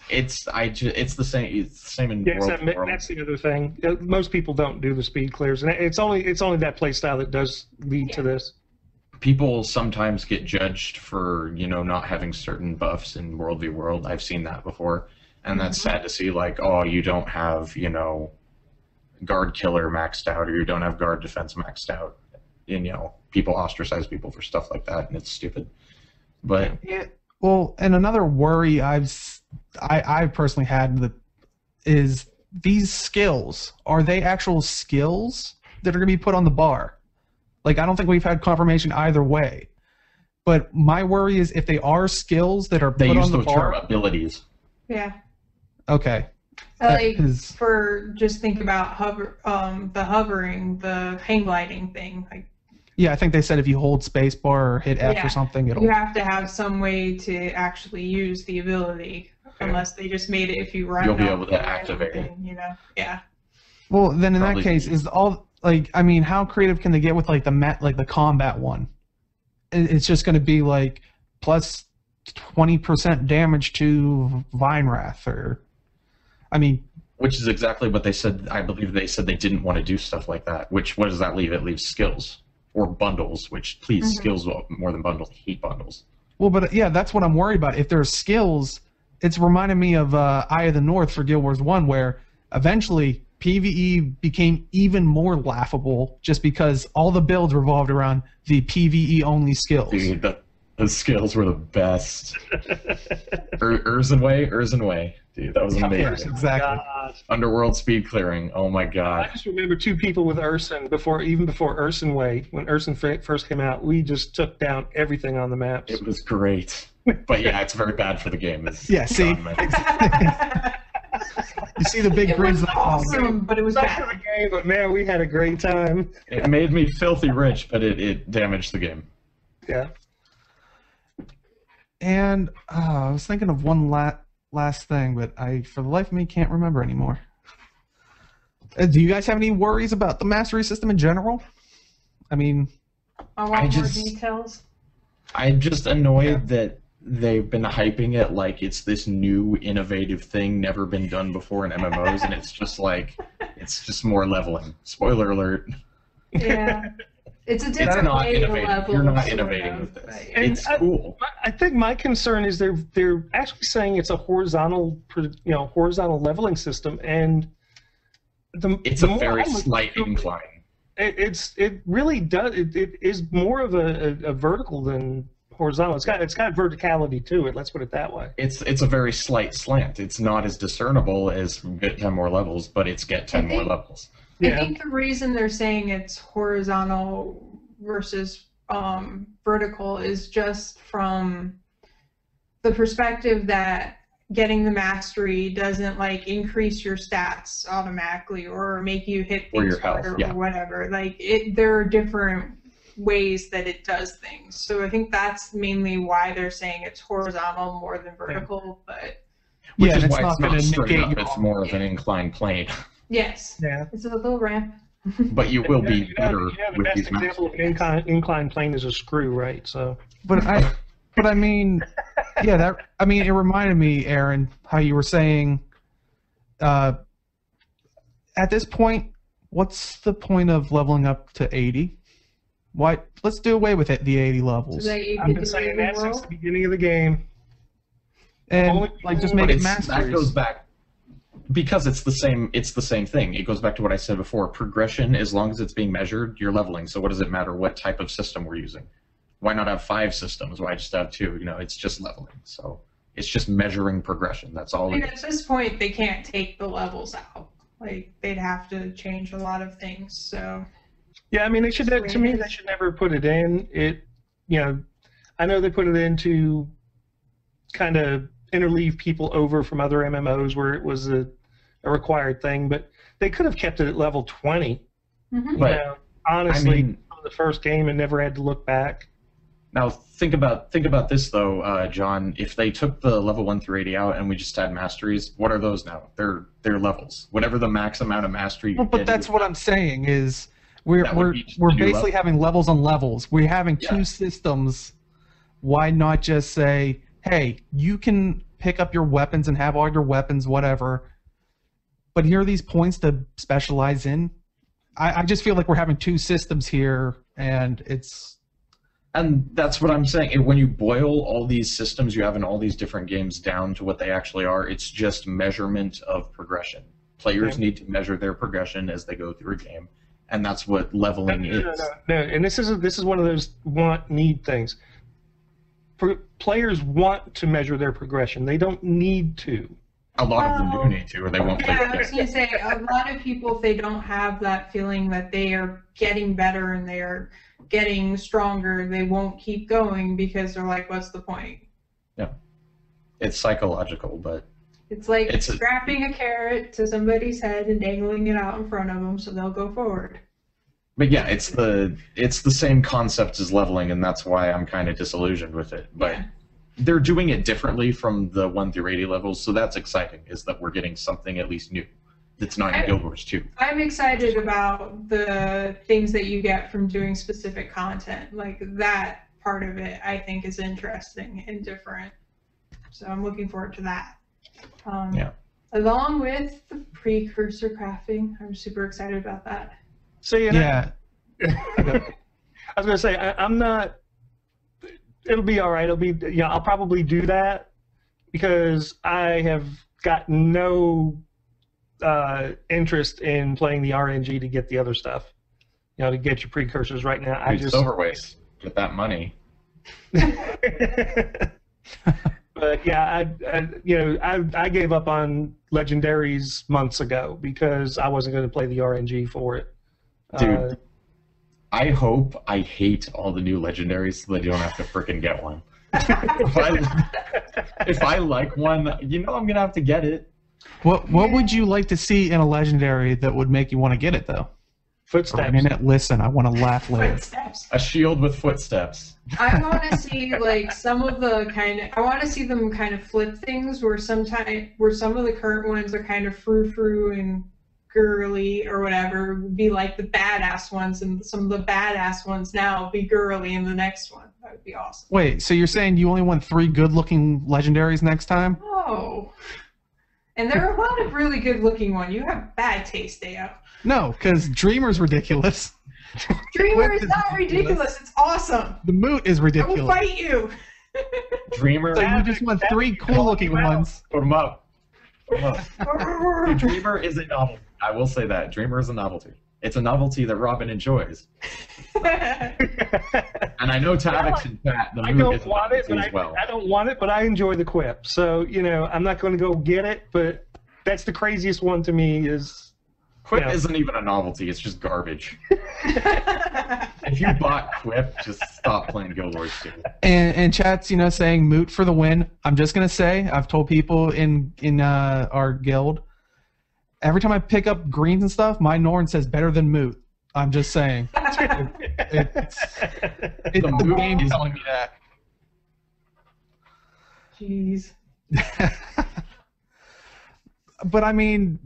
Speaker 3: it's the same. It's the same in World.
Speaker 4: That's the other thing. Most people don't do the speed clears, and it's only that play style that does lead to this.
Speaker 3: People sometimes get judged for not having certain buffs in World v World. I've seen that before, and that's sad to see. Like, oh, you don't have guard killer maxed out, or you don't have guard defense maxed out. And people ostracize people for stuff like that, and it's stupid. But
Speaker 1: Well, and another worry I've personally had is these skills, are they actual skills that are going to be put on the bar? Like, I don't think we've had confirmation either way. But my worry is if they are skills that are put on the bar. They use the term
Speaker 3: abilities.
Speaker 2: Yeah.
Speaker 1: Okay.
Speaker 2: Like, just think about the hovering, the hang gliding thing. Like,
Speaker 1: yeah, I think they said if you hold spacebar or hit F or something, it'll.
Speaker 2: You have to have some way to actually use the ability, unless they just made it if you run.
Speaker 3: You'll be able to activate it.
Speaker 2: Yeah.
Speaker 1: Well, then in that case, is all like, I mean, how creative can they get with like the combat one? It's just going to be like plus 20% damage to Vine Wrath, or, I mean.
Speaker 3: Which is exactly what they said. I believe they said they didn't want to do stuff like that. Which, what does that leave? It leaves skills. Or bundles, which, please, skills more than bundles. I hate bundles.
Speaker 1: Well, but yeah, that's what I'm worried about. If there's skills, it's reminding me of Eye of the North for Guild Wars 1, where eventually PvE became even more laughable just because all the builds revolved around the PvE-only skills.
Speaker 3: Dude, the skills were the best. Urzenway. Dude, that was amazing.
Speaker 1: Yes, exactly.
Speaker 4: God.
Speaker 3: Underworld speed clearing. Oh my god.
Speaker 4: I just remember two people with Urson before Ursenway. When Urson first came out, we just took down everything on the maps.
Speaker 3: It was great. But yeah, it's very bad for the game.
Speaker 1: Yeah, see? You see the big grids.
Speaker 2: It was awesome, but it was bad
Speaker 4: for the game. But man, we had a great time.
Speaker 3: It made me filthy rich, but it damaged the game.
Speaker 4: Yeah.
Speaker 1: And I was thinking of one last thing, but I, for the life of me, can't remember anymore. Do you guys have any worries about the mastery system in general? I mean,
Speaker 2: I want more details.
Speaker 3: I'm just annoyed that they've been hyping it like it's this new, innovative thing, never been done before in MMOs, and it's just like, it's just more leveling. Spoiler alert.
Speaker 2: Yeah. It's a different way to level.
Speaker 3: You're not innovating with this. It's cool.
Speaker 4: I think my concern is they're actually saying it's a horizontal leveling system, and
Speaker 3: it's a very slight incline.
Speaker 4: It really does. It is more of a vertical than horizontal. It's got verticality to it. Let's put it that way.
Speaker 3: It's a very slight slant. It's not as discernible as get 10 more levels, but it's get 10 more levels.
Speaker 2: I think the reason they're saying it's horizontal versus vertical is just from the perspective that getting the mastery doesn't like increase your stats automatically or make you hit things harder or whatever. Like there are different ways that it does things. So I think that's mainly why they're saying it's horizontal more than vertical. But
Speaker 3: which is why it's not straight up. It's more of an inclined plane.
Speaker 2: Yes.
Speaker 4: Yeah.
Speaker 2: It's a little ramp.
Speaker 3: But you will be better with
Speaker 4: the best
Speaker 3: these
Speaker 4: example of an inclined plane is a screw, right? So.
Speaker 1: But I mean, yeah, it reminded me, Aaron, how you were saying, at this point, what's the point of leveling up to 80? Why? Let's do away with it, the 80 levels.
Speaker 4: So I've been saying that since the beginning of the game.
Speaker 1: And just make it masteries.
Speaker 3: That goes back. Because it's the same thing. It goes back to what I said before. Progression, as long as it's being measured, you're leveling. So what does it matter what type of system we're using? Why not have 5 systems? Why just have 2? It's just leveling. So it's just measuring progression. That's all.
Speaker 2: And at this point, they can't take the levels out. Like they'd have to change a lot of things. So.
Speaker 4: Yeah, I mean, they should. To me, they should never put it in. I know they put it in to kind of interleave people over from other MMOs where it was a required thing, but they could have kept it at level 20.
Speaker 3: Mm-hmm.
Speaker 4: Honestly, from the first game and never had to look back.
Speaker 3: Now think about this though, John. If they took the level 1 through 80 out and we just had masteries, what are those now? They're levels. Whatever the max amount of mastery.
Speaker 1: But that's what I'm saying is we're basically having levels on levels. We're having 2 systems. Why not just say, hey, you can pick up your weapons and have all your weapons, whatever, but here are these points to specialize in? I just feel like we're having 2 systems here, and it's...
Speaker 3: And that's what I'm saying. When you boil all these systems you have in all these different games down to what they actually are, it's just measurement of progression. Players need to measure their progression as they go through a game, and that's what leveling is.
Speaker 4: No, and this is one of those want-need things. Players want to measure their progression. They don't need to.
Speaker 3: A lot of them do need to, or they won't play.
Speaker 2: Yeah, I was going to say, a lot of people, if they don't have that feeling that they are getting better and they are getting stronger, they won't keep going because they're like, what's the point?
Speaker 3: Yeah. It's psychological, but...
Speaker 2: It's like strapping a carrot to somebody's head and dangling it out in front of them so they'll go forward.
Speaker 3: But yeah, it's the same concept as leveling, and that's why I'm kind of disillusioned with it. But they're doing it differently from the 1 through 80 levels, so that's exciting, is that we're getting something at least new that's not in Guild Wars 2.
Speaker 2: I'm excited about the things that you get from doing specific content. Like, that part of it, I think, is interesting and different. So I'm looking forward to that. Along with the precursor crafting, I'm super excited about that.
Speaker 4: So I was gonna say I'm not. It'll be all right. It'll be I'll probably do that because I have got no interest in playing the RNG to get the other stuff. To get your precursors right now.
Speaker 3: It's overwaste. Get that money.
Speaker 4: But yeah, I gave up on legendaries months ago because I wasn't going to play the RNG for it.
Speaker 3: Dude, I hope I hate all the new legendaries so that you don't have to frickin' get one. if I like one, I'm gonna have to get it.
Speaker 1: What would you like to see in a legendary that would make you want to get it though?
Speaker 4: Footsteps.
Speaker 1: ArenaNet, listen, I want to laugh later.
Speaker 2: Footsteps.
Speaker 3: A shield with footsteps.
Speaker 2: I want to see like some of the I want to see them kind of flip things where some of the current ones are kind of frou-frou and girly or whatever, be like the badass ones, and some of the badass ones now be girly in the next one. That would be awesome.
Speaker 1: Wait, so you're saying you only want 3 good-looking legendaries next time?
Speaker 2: Oh. And there are a lot of really good-looking ones. You have bad taste, Deo.
Speaker 1: No, because Dreamer's ridiculous.
Speaker 2: Dreamer is not ridiculous. It's awesome.
Speaker 1: The Moot is ridiculous.
Speaker 2: I will fight you.
Speaker 3: Dreamer.
Speaker 1: So you just want 3 cool-looking ones.
Speaker 3: Put them up. Dude, Dreamer is a novelty. I will say that. Dreamer is a novelty. It's a novelty that Robin enjoys. And I know Tavix and Pat, the Moot is a novelty as well.
Speaker 4: I don't want it, but I enjoy the quip. So, I'm not going to go get it, but that's the craziest one to me is...
Speaker 3: Quip isn't even a novelty, it's just garbage. If you bought Quip, just stop playing Guild Wars 2.
Speaker 1: And chat's, saying Moot for the win. I'm just going to say, I've told people in our guild, every time I pick up greens and stuff, my Norn says better than Moot. I'm just saying. It's the game telling me that.
Speaker 2: Jeez.
Speaker 1: But I mean,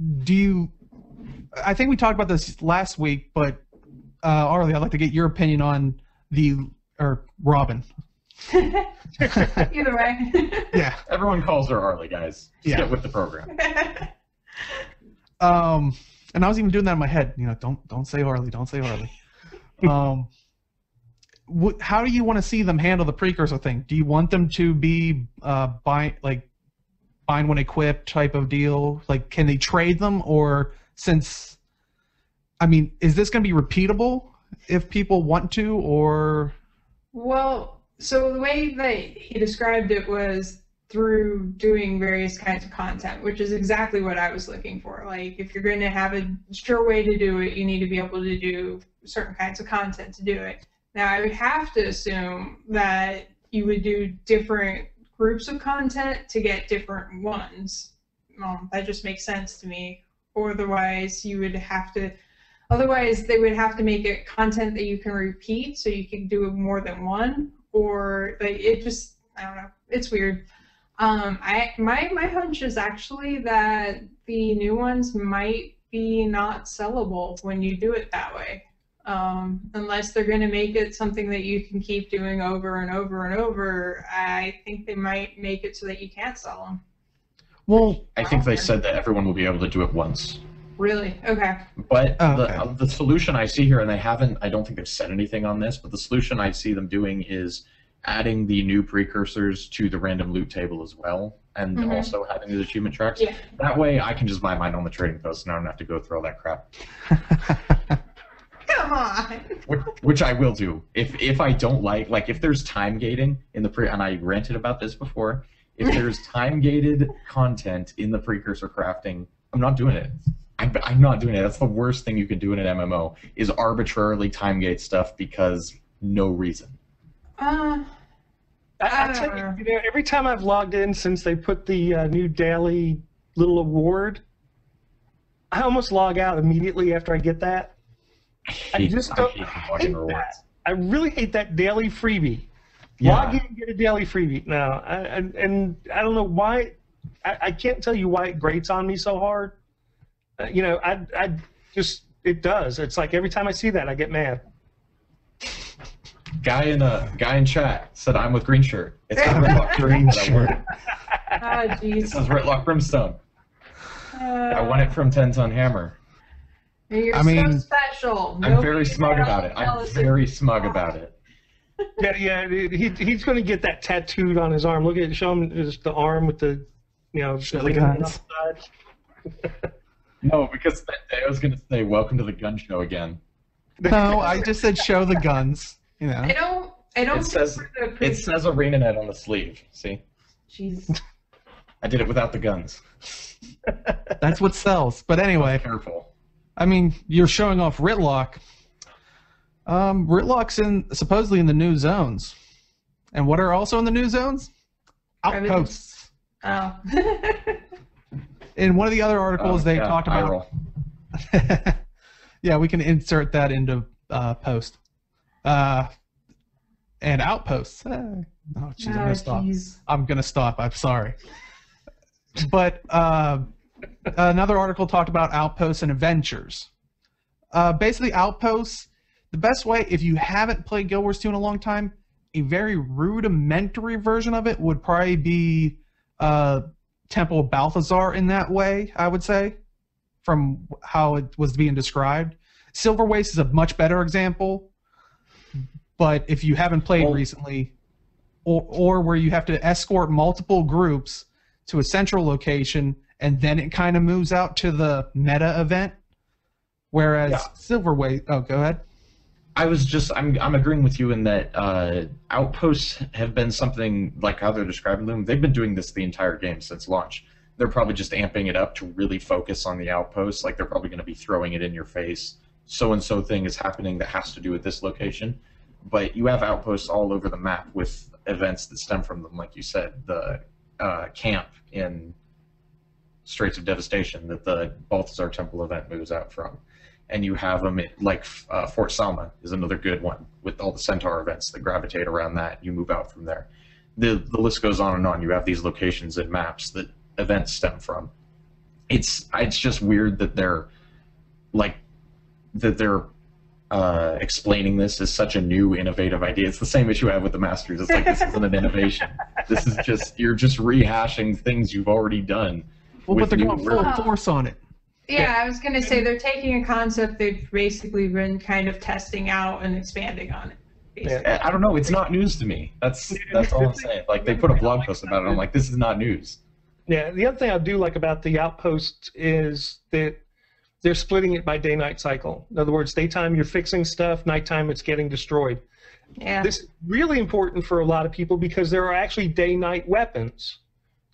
Speaker 1: I think we talked about this last week, but Arlie, I'd like to get your opinion on Robin.
Speaker 2: Either way.
Speaker 1: Yeah.
Speaker 3: Everyone calls her Arlie, guys. Just get with the program.
Speaker 1: And I was even doing that in my head. Don't say Arlie. Don't say Arlie. How do you want to see them handle the precursor thing? Do you want them to be bind when equipped type of deal? Like, can they trade them, or is this going to be repeatable if people want to, or?
Speaker 2: Well, so the way that he described it was through doing various kinds of content, which is exactly what I was looking for. Like, if you're going to have a sure way to do it, you need to be able to do certain kinds of content to do it. Now, I would have to assume that you would do different groups of content to get different ones. That just makes sense to me. Otherwise, they would have to make it content that you can repeat, so you can do more than one. Or I don't know. It's weird. My hunch is actually that the new ones might be not sellable when you do it that way. Unless they're going to make it something that you can keep doing over and over and over, I think they might make it so that you can't sell them.
Speaker 1: Well,
Speaker 3: I think they said that everyone will be able to do it once.
Speaker 2: Really? Okay.
Speaker 3: But the solution I see here, and I don't think they've said anything on this, but the solution I see them doing is adding the new precursors to the random loot table as well, and also having the achievement tracks.
Speaker 2: Yeah.
Speaker 3: That way I can just buy mine on the trading post and I don't have to go through all that crap.
Speaker 2: Come on.
Speaker 3: Which I will do. If I don't like if there's time gating in the and I ranted about this before, If there's time-gated content in the precursor crafting, I'm not doing it. I'm not doing it. That's the worst thing you can do in an MMO, is arbitrarily time-gate stuff because no reason.
Speaker 4: I tell you, every time I've logged in since they put the new daily little award, I almost log out immediately after I get that. I hate that. I really hate that daily freebie.
Speaker 3: Yeah.
Speaker 4: Log in and get a daily freebie. No, and I don't know why. I can't tell you why it grates on me so hard. I just, it does. It's like every time I see that, I get mad.
Speaker 3: Guy in chat said, "I'm with Green Shirt." It's Ritlock Green Shirt.
Speaker 2: Ah, jeez.
Speaker 3: It says Ritlock Brimstone. I won it from 10 Ton Hammer.
Speaker 2: You're so special.
Speaker 3: I'm very smug about it. I'm very smug about it.
Speaker 4: Yeah. He's going to get that tattooed on his arm. Look at it. Show him just the arm with the,
Speaker 1: the guns.
Speaker 3: No, because I was going to say, "Welcome to the gun show" again.
Speaker 1: No, I just said show the guns.
Speaker 2: I don't.
Speaker 3: It says ArenaNet on the sleeve. See?
Speaker 2: Jeez.
Speaker 3: I did it without the guns.
Speaker 1: That's what sells. But anyway,
Speaker 3: careful.
Speaker 1: I mean, you're showing off Ritlock. Ritlock's supposedly in the new zones. And what are also in the new zones? Outposts.
Speaker 2: Oh.
Speaker 1: In one of the other articles, they talked about. Yeah, we can insert that into post. And Outposts. Oh, jeez, I'm gonna stop. Geez. I'm gonna stop. I'm sorry. But another article talked about Outposts and Adventures. Basically, Outposts, the best way, if you haven't played Guild Wars 2 in a long time, a very rudimentary version of it would probably be Temple of Balthazar in that way, I would say, from how it was being described. Silver Waste is a much better example, but if you haven't played recently, or where you have to escort multiple groups to a central location, and then it kind of moves out to the meta event, whereas Silver Waste... Oh, go ahead.
Speaker 3: I'm agreeing with you in that Outposts have been something like how they're describing them. They've been doing this the entire game since launch. They're probably just amping it up to really focus on the Outposts. Like, they're probably going to be throwing it in your face. So-and-so thing is happening that has to do with this location. But you have Outposts all over the map with events that stem from them, like you said. The camp in Straits of Devastation that the Balthazar Temple event moves out from. And you have them like Fort Salma is another good one with all the Centaur events that gravitate around that. You move out from there. The list goes on and on. You have these locations and maps that events stem from. It's just weird that they're explaining this as such a new, innovative idea. It's the same issue I have with the Masters. It's like, this isn't an innovation. This is just, you're just rehashing things you've already done.
Speaker 1: Well, but they're going full force on it.
Speaker 2: Yeah, I was going to say they're taking a concept they've basically been kind of testing out and expanding on it.
Speaker 3: Yeah, I don't know. It's not news to me. That's all I'm saying. Like, they put a blog post about it. I'm like, this is not news.
Speaker 4: Yeah, the other thing I do like about the Outpost is that they're splitting it by day-night cycle. In other words, daytime you're fixing stuff, nighttime it's getting destroyed.
Speaker 2: Yeah.
Speaker 4: This is really important for a lot of people because there are actually day-night weapons.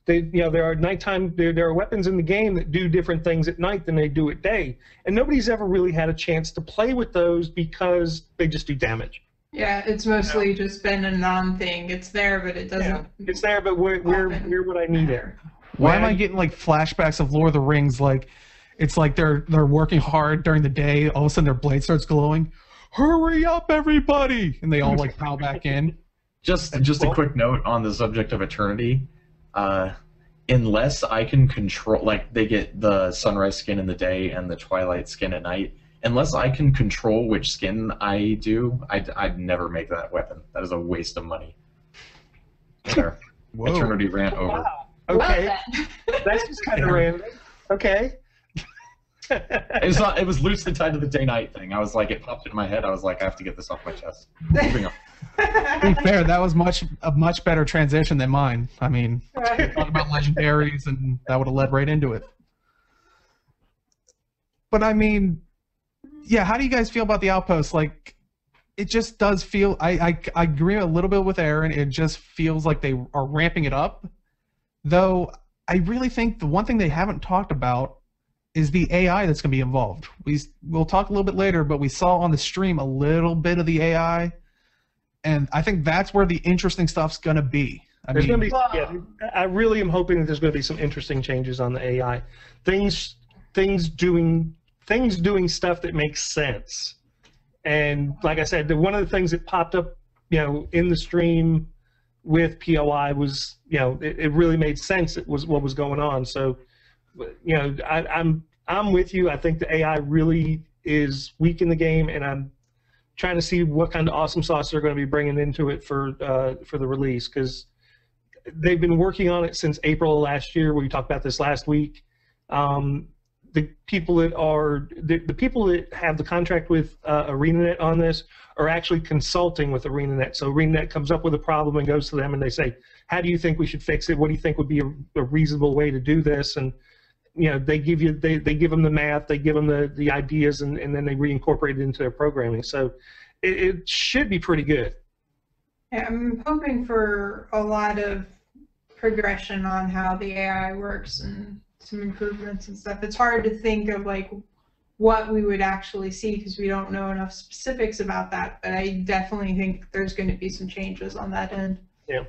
Speaker 4: There are nighttime. There are weapons in the game that do different things at night than they do at day, and nobody's ever really had a chance to play with those because they just do damage.
Speaker 2: Yeah, it's mostly just been a non-thing. It's there, but it doesn't.
Speaker 4: Yeah, it's there, but where would I need it?
Speaker 1: Why am I getting like flashbacks of Lord of the Rings? Like, it's like they're working hard during the day. All of a sudden, their blade starts glowing. Hurry up, everybody! And they all like pile back in.
Speaker 3: Just a quick note on the subject of Eternity. Unless I can control, like, they get the sunrise skin in the day and the twilight skin at night. Unless I can control which skin I do, I'd never make that weapon. That is a waste of money. There. Eternity rant over.
Speaker 4: Wow. Okay. That's just kind of random. Okay.
Speaker 3: It was loosely tied to the day-night thing. I was like, it popped in my head. I was like, I have to get this off my chest. Moving on.
Speaker 1: To be fair, that was a much better transition than mine. I mean, talk about legendaries, and that would have led right into it. But I mean, yeah, how do you guys feel about the Outpost? Like, it just does feel. I agree a little bit with Aaron. It just feels like they are ramping it up, Though I really think the one thing they haven't talked about is the AI that's going to be involved. We'll talk a little bit later, but we saw on the stream a little bit of the AI, and I think that's where the interesting stuff's going to be. I
Speaker 4: really am hoping that there's going to be some interesting changes on the AI. Things doing stuff that makes sense. And like I said, one of the things that popped up, in the stream with POI was, it really made sense. It was what was going on. So, I'm with you. I think the AI really is weak in the game, and I'm trying to see what kind of awesome sauce they're going to be bringing into it for the release, because they've been working on it since April of last year. We talked about this last week. The people that have the contract with ArenaNet on this are actually consulting with ArenaNet. So ArenaNet comes up with a problem and goes to them, and they say, "How do you think we should fix it? What do you think would be a reasonable way to do this?" And they give them the math, they give them the ideas, and then they reincorporate it into their programming. So it should be pretty good.
Speaker 2: Yeah, I'm hoping for a lot of progression on how the AI works and some improvements and stuff. It's hard to think of like what we would actually see because we don't know enough specifics about that, but I definitely think there's going to be some changes on that end.
Speaker 4: Yeah.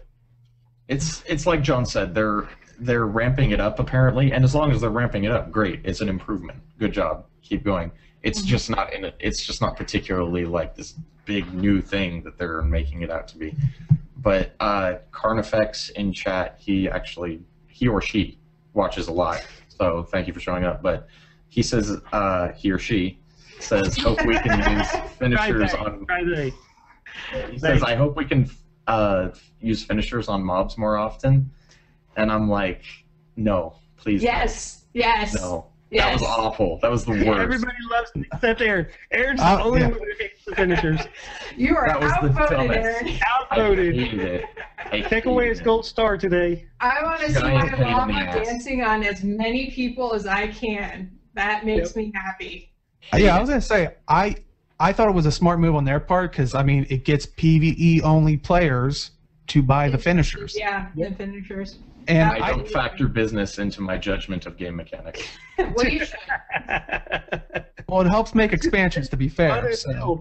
Speaker 3: It's like John said, they're ramping it up apparently, and as long as they're ramping it up, great. It's an improvement. Good job. Keep going. It's just not it's just not particularly like this big new thing that they're making it out to be. But Carnifex in chat, he or she watches a lot, so thank you for showing up. But he says he or she says hope we can use finishers on. He says I hope we can use finishers on mobs more often, and I'm like, no, please.
Speaker 2: Yes.
Speaker 3: No. Yes. No. That was awful. That was the worst.
Speaker 4: Everybody loves it except Aaron. Aaron's the only one who hates the finishers.
Speaker 2: You are outvoted, Aaron.
Speaker 3: Outvoted. I hated it.
Speaker 4: Take away his gold star today.
Speaker 2: I want to see my mama dancing on as many people as I can. That makes me happy.
Speaker 1: Yeah, I was gonna say I thought it was a smart move on their part because I mean it gets PvE only players to buy the finishers.
Speaker 2: Yeah, the finishers.
Speaker 3: And I don't factor business into my judgment of game mechanics.
Speaker 2: Well, you should.
Speaker 1: Well, it helps make expansions, to be fair. So.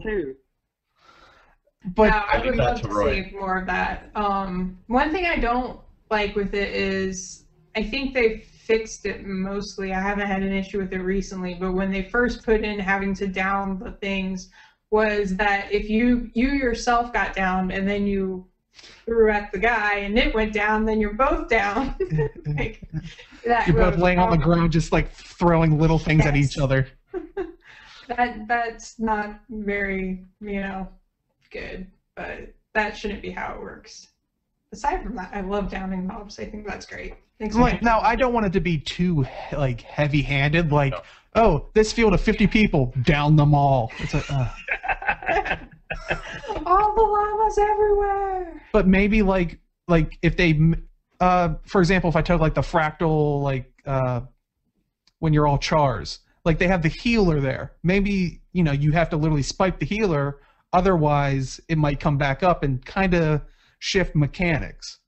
Speaker 1: But
Speaker 2: I would love to see more of that. One thing I don't like with it is I think they've fixed it mostly. I haven't had an issue with it recently, but when they first put in having to down the things was that if you yourself got down and then you threw at the guy and it went down, then you're both down.
Speaker 1: You're both laying on the ground just like throwing little things at each other.
Speaker 2: That's not very, good, but that shouldn't be how it works. Aside from that, I love downing mobs. I think that's great.
Speaker 1: Now, I don't want it to be too like heavy-handed, like, oh, this field of 50 people, down them all. It's like,
Speaker 2: all the llamas everywhere.
Speaker 1: But maybe like if they, for example, if I took like the fractal, like when you're all chars, like they have the healer there. Maybe you have to literally spike the healer, otherwise it might come back up and kind of shift mechanics.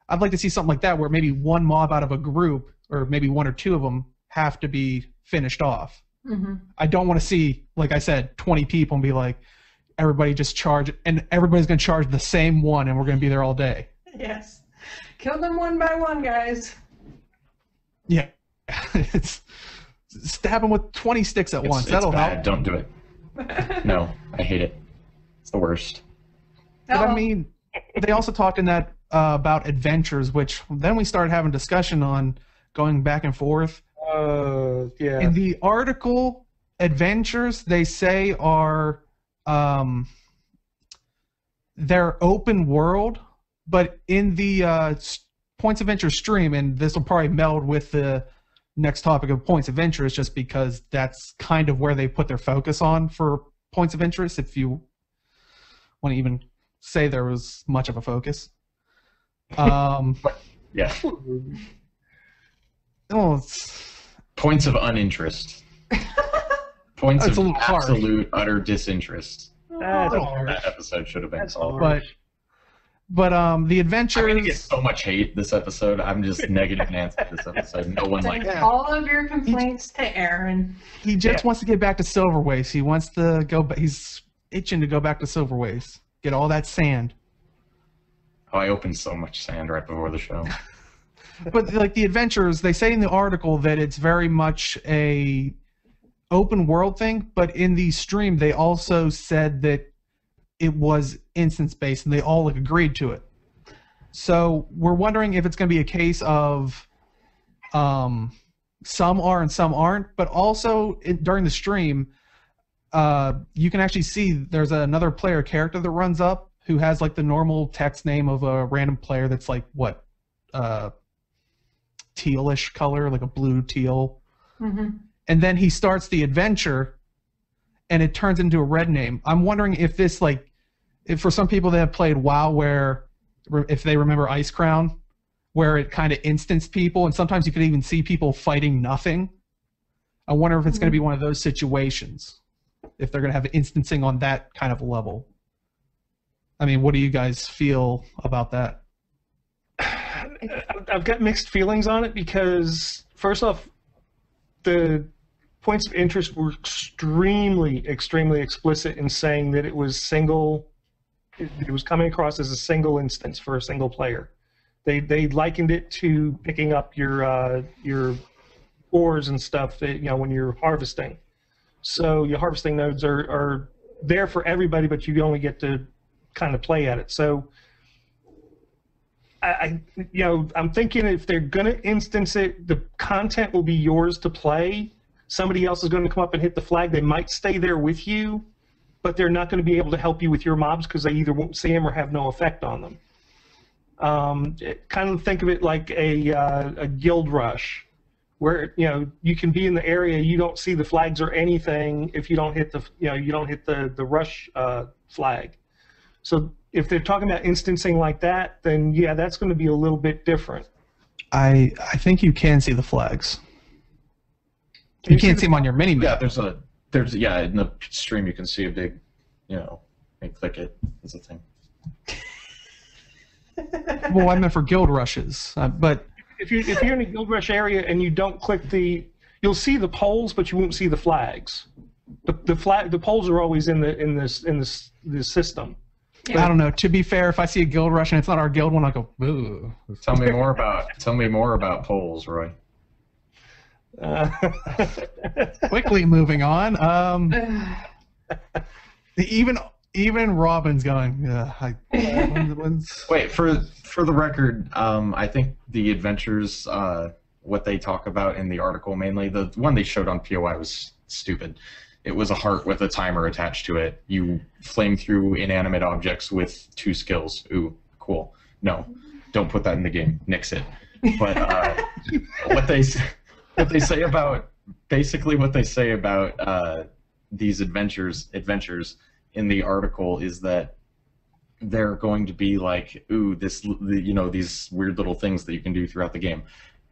Speaker 1: I'd like to see something like that where maybe one mob out of a group, or maybe one or two of them, have to be finished off.
Speaker 2: Mm-hmm.
Speaker 1: I don't want to see, like I said, 20 people and be like, everybody just charge, and everybody's going to charge the same one, and we're going to be there all day.
Speaker 2: Yes. Kill them one by one, guys.
Speaker 1: Yeah. It's stab them with 20 sticks at once. That'll
Speaker 3: bad.
Speaker 1: help.
Speaker 3: Don't do it. No, I hate it. It's the worst.
Speaker 1: But I mean, they also talked in that about adventures, which then we started having discussion on going back and forth.
Speaker 4: Yeah.
Speaker 1: In the article, adventures, they say are they're open world, but in the points of interest stream, and this will probably meld with the next topic of points of interest, just because that's kind of where they put their focus on for points of interest, if you want to even say there was much of a focus.
Speaker 3: Yeah.
Speaker 1: Oh, it's
Speaker 3: points of uninterest. Points of absolute,
Speaker 1: harsh.
Speaker 3: Utter disinterest.
Speaker 4: That's
Speaker 3: That episode should have been called.
Speaker 1: the
Speaker 3: I'm
Speaker 1: adventures.
Speaker 3: gonna get so much hate this episode. I'm just negative Nancy this episode. No one likes
Speaker 2: Send
Speaker 3: it.
Speaker 2: all of your complaints to Aaron.
Speaker 1: He just wants to get back to Silver Waste. He wants to go. He's itching to go back to Silver Waste. Get all that sand.
Speaker 3: Oh, I opened so much sand right before the show.
Speaker 1: But like the adventures, they say in the article that it's very much a open world thing. But in the stream, they also said that it was instance based, and they all like agreed to it. So we're wondering if it's going to be a case of some are and some aren't. But also during the stream, you can actually see there's another player character that runs up who has like the normal text name of a random player that's like what tealish color, like a blue teal.
Speaker 2: Mm-hmm.
Speaker 1: And then he starts the adventure, and it turns into a red name. I'm wondering if this if for some people that have played WoW, where if they remember Ice Crown, where it kind of instanced people, and sometimes you could even see people fighting nothing. I wonder if it's going to be one of those situations, if they're going to have instancing on that kind of level. I mean, what do you guys feel about that?
Speaker 4: I've got mixed feelings on it because, first off, the points of interest were extremely explicit in saying that it was single. It was coming across as a single instance for a single player. They likened it to picking up your ores and stuff that, when you're harvesting. So your harvesting nodes are there for everybody, but you only get to kind of play at it. So I'm thinking if they're gonna instance it, the content will be yours to play. Somebody else is going to come up and hit the flag. They might stay there with you, but they're not going to be able to help you with your mobs because they either won't see them or have no effect on them. Kind of think of it like a guild rush, where you can be in the area, you don't see the flags or anything if you don't hit the rush flag. So if they're talking about instancing like that, then yeah, that's going to be a little bit different.
Speaker 1: I think you can see the flags. You can't see them on your mini map.
Speaker 3: Yeah, in the stream you can see a big, and click it. That's a thing.
Speaker 1: Well, I meant for guild rushes, but
Speaker 4: if you're in a guild rush area and you don't click you'll see the poles, but you won't see the flags. The poles are always in the system.
Speaker 1: I don't know. To be fair, if I see a guild rush and it's not our guild one, I'll go, ooh.
Speaker 3: Tell me more about polls, Roy.
Speaker 1: Quickly moving on. Even Robin's going.
Speaker 3: Wait, for the record, I think the adventures, what they talk about in the article mainly, the one they showed on POI was stupid. It was a heart with a timer attached to it. You flame through inanimate objects with 2 skills. Ooh, cool. No, don't put that in the game. Nix it. But what they say about these adventures in the article is that they're going to be like, ooh, these weird little things that you can do throughout the game.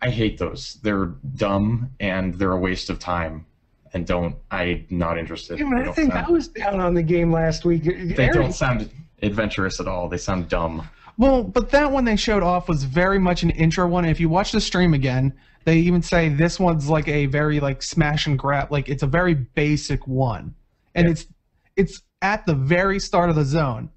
Speaker 3: I hate those. They're dumb and they're a waste of time. And I'm not interested.
Speaker 4: Yeah, I think I was down on the game last week.
Speaker 3: They don't sound adventurous at all. They sound dumb.
Speaker 1: Well, but that one they showed off was very much an intro one. If you watch the stream again, they even say this one's like a very like smash and grab. Like it's a very basic one, and it's at the very start of the zone.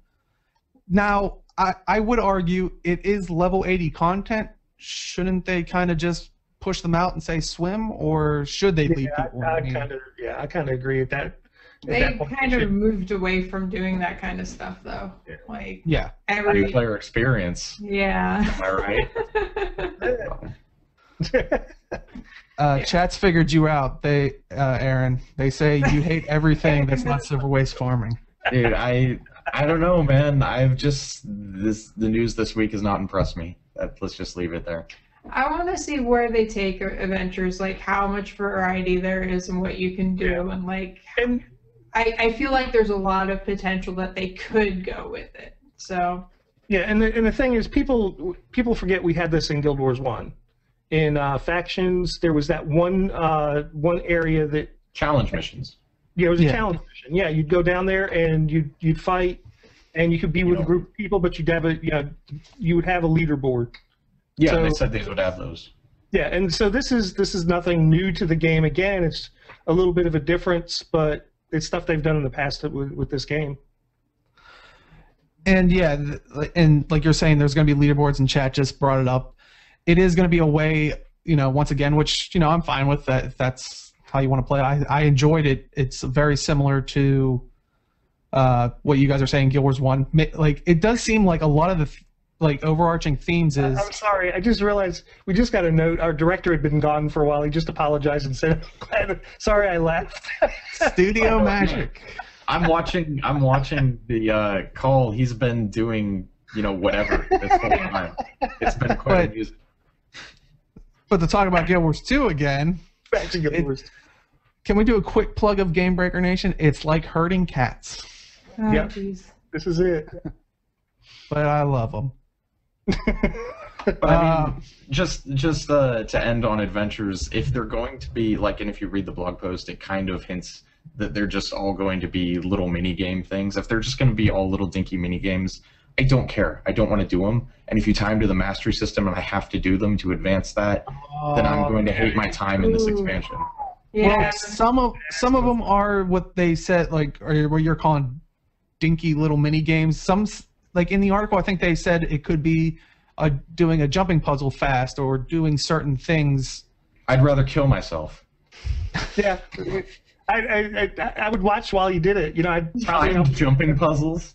Speaker 1: Now, I would argue it is level 80 content. Shouldn't they kind of just push them out and say swim, or should they leave people?
Speaker 4: I kind of agree with that.
Speaker 2: They kind of moved away from doing that kind of stuff, though.
Speaker 4: Yeah.
Speaker 2: Like
Speaker 3: New player experience.
Speaker 2: Yeah.
Speaker 3: Am I right?
Speaker 1: Chat's figured you out. Aaron. They say you hate everything that's not silver waste farming.
Speaker 3: Dude, I don't know, man. The news this week has not impressed me. Let's just leave it there.
Speaker 2: I want to see where they take adventures, like how much variety there is and what you can do, and I feel like there's a lot of potential that they could go with it. So.
Speaker 4: Yeah, and the thing is, people forget we had this in Guild Wars 1. In factions, there was that one area that
Speaker 3: challenge missions.
Speaker 4: Yeah, it was a challenge mission. Yeah, you'd go down there and you'd fight, and you could be with a group of people, but you would have a leaderboard.
Speaker 3: Yeah,
Speaker 4: so,
Speaker 3: they said they would have those.
Speaker 4: Yeah, and so this is nothing new to the game. Again, it's a little bit of a difference, but it's stuff they've done in the past with this game.
Speaker 1: And yeah, and like you're saying, there's going to be leaderboards, and chat just brought it up. It is going to be a way, once again, which, I'm fine with that if that's how you want to play it. I enjoyed it. It's very similar to what you guys are saying, Guild Wars 1. Like, it does seem like a lot of the overarching themes is...
Speaker 4: I'm sorry, I just realized we just got a note. Our director had been gone for a while. He just apologized and said, sorry I laughed.
Speaker 1: Studio magic.
Speaker 3: I'm watching the call. He's been doing, whatever this whole time. It's been quite amusing.
Speaker 1: But to talk about Guild Wars 2 again...
Speaker 4: Back to Guild Wars.
Speaker 1: Can we do a quick plug of Game Breaker Nation? It's like herding cats.
Speaker 2: Oh,
Speaker 4: yep.
Speaker 2: Geez.
Speaker 4: This is it.
Speaker 1: But I love them.
Speaker 3: But I mean, just to end on adventures, if they're going to be and if you read the blog post, it kind of hints that they're just all going to be little mini game things. If they're just going to be all little dinky mini games, I don't care. I don't want to do them. And if you tie them to the mastery system and I have to do them to advance that, then I'm going to hate my time in this expansion.
Speaker 2: Yeah.
Speaker 1: Well, some of them are what they said, or what you're calling dinky little mini games. Some, in the article, I think they said it could be doing a jumping puzzle fast or doing certain things.
Speaker 3: I'd rather kill myself.
Speaker 4: Yeah, I would watch while you did it. I'd probably
Speaker 3: jumping puzzles.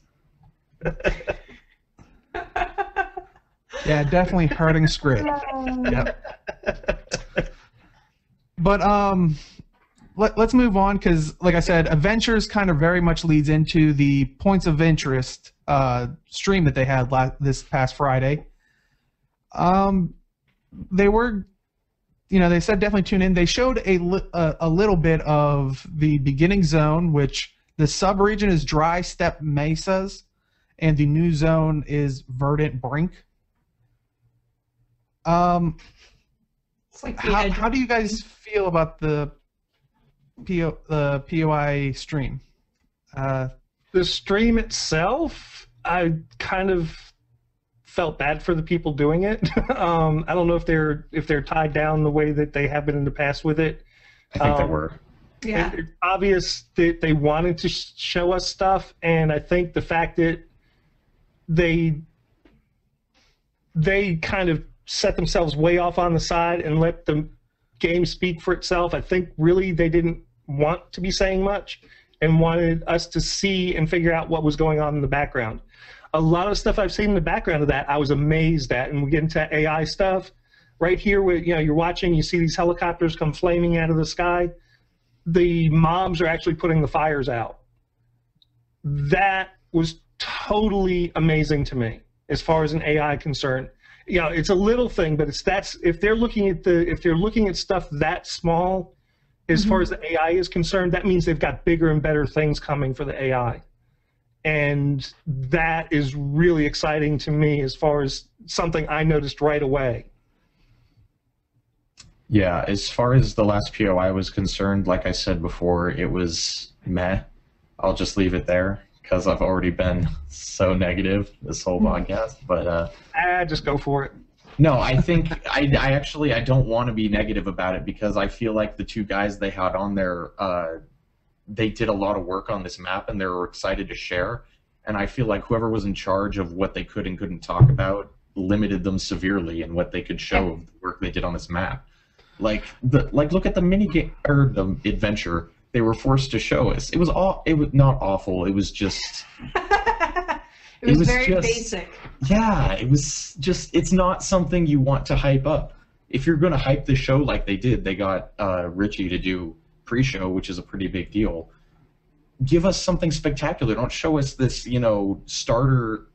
Speaker 1: Yeah, definitely hurting Skritt. Yep. But let's move on because, like I said, Adventures kind of very much leads into the points of interest stream that they had this past Friday. They were, they said definitely tune in. They showed a little bit of the beginning zone, which the sub-region is dry steppe mesas, and the new zone is verdant brink.
Speaker 2: It's like
Speaker 1: how do you guys feel about the POI stream?
Speaker 4: The stream itself, I kind of felt bad for the people doing it. I don't know if they're tied down the way that they have been in the past with it.
Speaker 3: I think they were.
Speaker 2: Yeah.
Speaker 4: It's obvious that they wanted to show us stuff, and I think the fact that they kind of set themselves way off on the side and let the game speak for itself. I think really they didn't want to be saying much and wanted us to see and figure out what was going on in the background. A lot of stuff I've seen in the background of that I was amazed at, and we get into AI stuff. Right here, where you're watching, you see these helicopters come flaming out of the sky. The mobs are actually putting the fires out. That was totally amazing to me as far as an AI concerned. It's a little thing, but if they're looking at stuff that small, as far as the AI is concerned, that means they've got bigger and better things coming for the AI. And that is really exciting to me as far as something I noticed right away.
Speaker 3: Yeah, as far as the last POI was concerned, like I said before, it was meh. I'll just leave it there because I've already been so negative this whole podcast. But
Speaker 4: just go for it.
Speaker 3: No, I think I don't want to be negative about it because I feel like the two guys they had on there, they did a lot of work on this map and they were excited to share. And I feel like whoever was in charge of what they could and couldn't talk about limited them severely in what they could show of the work they did on this map. Look at the mini game or the adventure they were forced to show us. It was not awful. It was just.
Speaker 2: It was very basic.
Speaker 3: Yeah, it was just. It's not something you want to hype up. If you're going to hype the show like they did, they got Richie to do pre-show, which is a pretty big deal. Give us something spectacular. Don't show us this, starter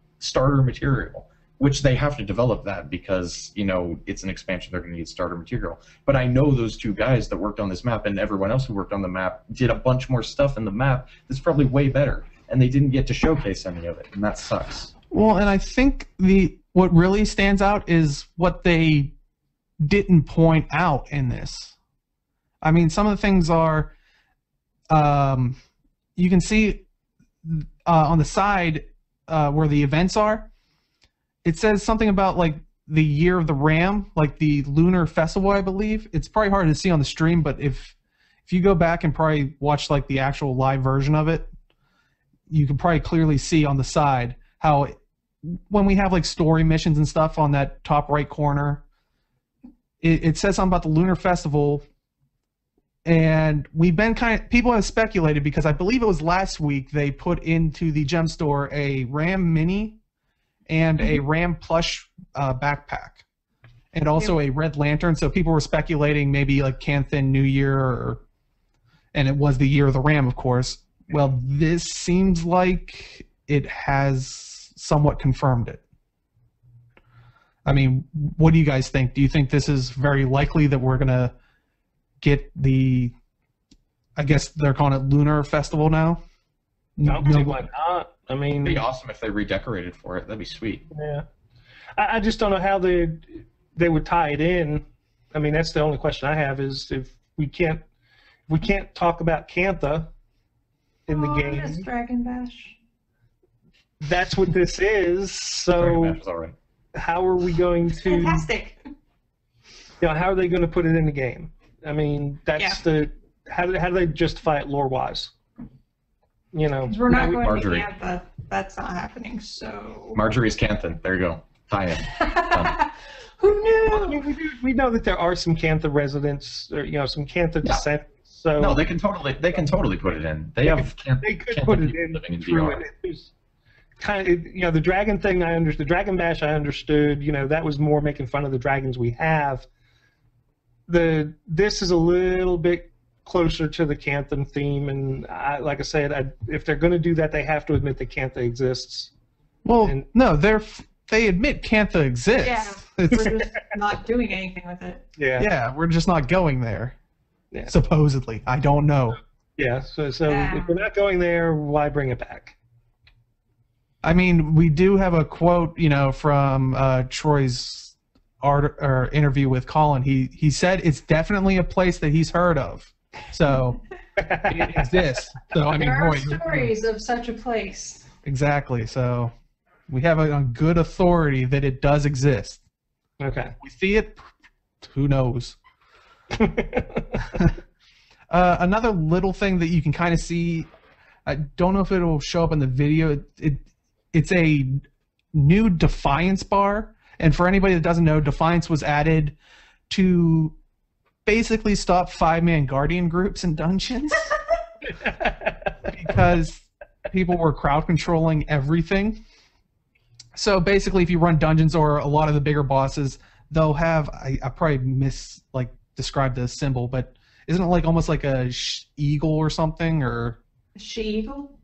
Speaker 3: material, which they have to develop that because, it's an expansion. They're going to need starter material. But I know those two guys that worked on this map and everyone else who worked on the map did a bunch more stuff in the map that's probably way better, and they didn't get to showcase any of it, and that sucks.
Speaker 1: Well, and I think what really stands out is what they didn't point out in this. I mean, some of the things are, you can see on the side, where the events are, it says something about like the year of the ram, like the lunar festival, I believe. It's probably hard to see on the stream, but if you go back and probably watch like the actual live version of it, you can probably clearly see on the side how when we have like story missions and stuff on that top right corner, it says something about the lunar festival. And we've been people have speculated, because I believe it was last week they put into the gem store a Ram Mini and a Ram plush backpack, and also a Red Lantern. So people were speculating maybe like Canthan New Year, and it was the year of the Ram, of course. Well, this seems like it has somewhat confirmed it. I mean, what do you guys think? Do you think this is very likely that we're going to get the, I guess they're calling it Lunar Festival now?
Speaker 4: No, why not? I mean,
Speaker 3: it'd be awesome if they redecorated for it. That'd be sweet.
Speaker 4: Yeah, I just don't know how they would tie it in. I mean, that's the only question I have, is if we can't talk about Cantha in the game.
Speaker 2: Just Dragon Bash.
Speaker 4: That's what this is. So
Speaker 3: Dragon Bash is all right.
Speaker 4: How are we going to?
Speaker 2: Fantastic.
Speaker 4: How are they going to put it in the game? I mean, that's how do they justify it lore-wise?
Speaker 2: Because we're not going
Speaker 3: Marjorie.
Speaker 2: to Cantha. That's not happening. So
Speaker 3: Marjorie's Canthan. There you go. Tie in.
Speaker 2: Who knew?
Speaker 4: Well, I mean, we know that there are some Cantha residents, or some Cantha descent. So
Speaker 3: no, they can totally put it in. They have
Speaker 4: they could put it in
Speaker 3: living in
Speaker 4: through
Speaker 3: VR.
Speaker 4: it. Kind of, the dragon thing I understood. The Dragon Bash I understood. That was more making fun of the dragons we have. This is a little bit closer to the Canthan theme, and like I said, if they're going to do that, they have to admit that Cantha exists.
Speaker 1: Well, no, they admit Cantha exists.
Speaker 2: Yeah, we're just not doing anything with it.
Speaker 1: Yeah, we're just not going there.
Speaker 4: Yeah.
Speaker 1: Supposedly, I don't know.
Speaker 4: Yeah, so if we're not going there, why bring it back?
Speaker 1: I mean, we do have a quote, from Troy's interview with Colin. He said it's definitely a place that he's heard of, so it exists. So I mean,
Speaker 2: there are
Speaker 1: Roy,
Speaker 2: stories of such a place.
Speaker 1: Exactly. So we have it on good authority that it does exist.
Speaker 4: Okay.
Speaker 1: We see it. Who knows? Another little thing that you can kind of see. I don't know if it will show up in the video. It's a new Defiance bar. And for anybody that doesn't know, Defiance was added to basically stop 5-man Guardian groups in dungeons. Because people were crowd controlling everything. So basically, if you run dungeons or a lot of the bigger bosses, they'll have, I probably described the symbol, but isn't it like almost like a eagle or something? Or
Speaker 2: A she-eagle?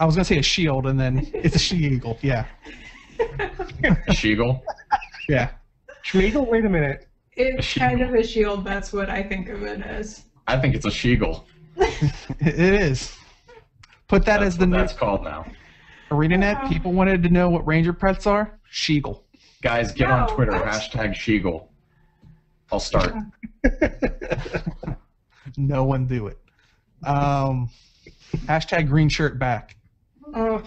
Speaker 1: I was going to say a shield, and then it's a she-eagle, yeah.
Speaker 3: Sheagle?
Speaker 1: Yeah.
Speaker 4: Schmeagle? Wait a minute.
Speaker 2: It's kind of a shield. That's what I think of it as.
Speaker 3: I think it's a sheagle.
Speaker 1: It is. Put that as the new...
Speaker 3: That's called now.
Speaker 1: ArenaNet, people wanted to know what Ranger Pets are. Sheagle.
Speaker 3: Guys, get on Twitter, #Sheagle. I'll start.
Speaker 1: No one do it. #green shirt back.
Speaker 2: Oh.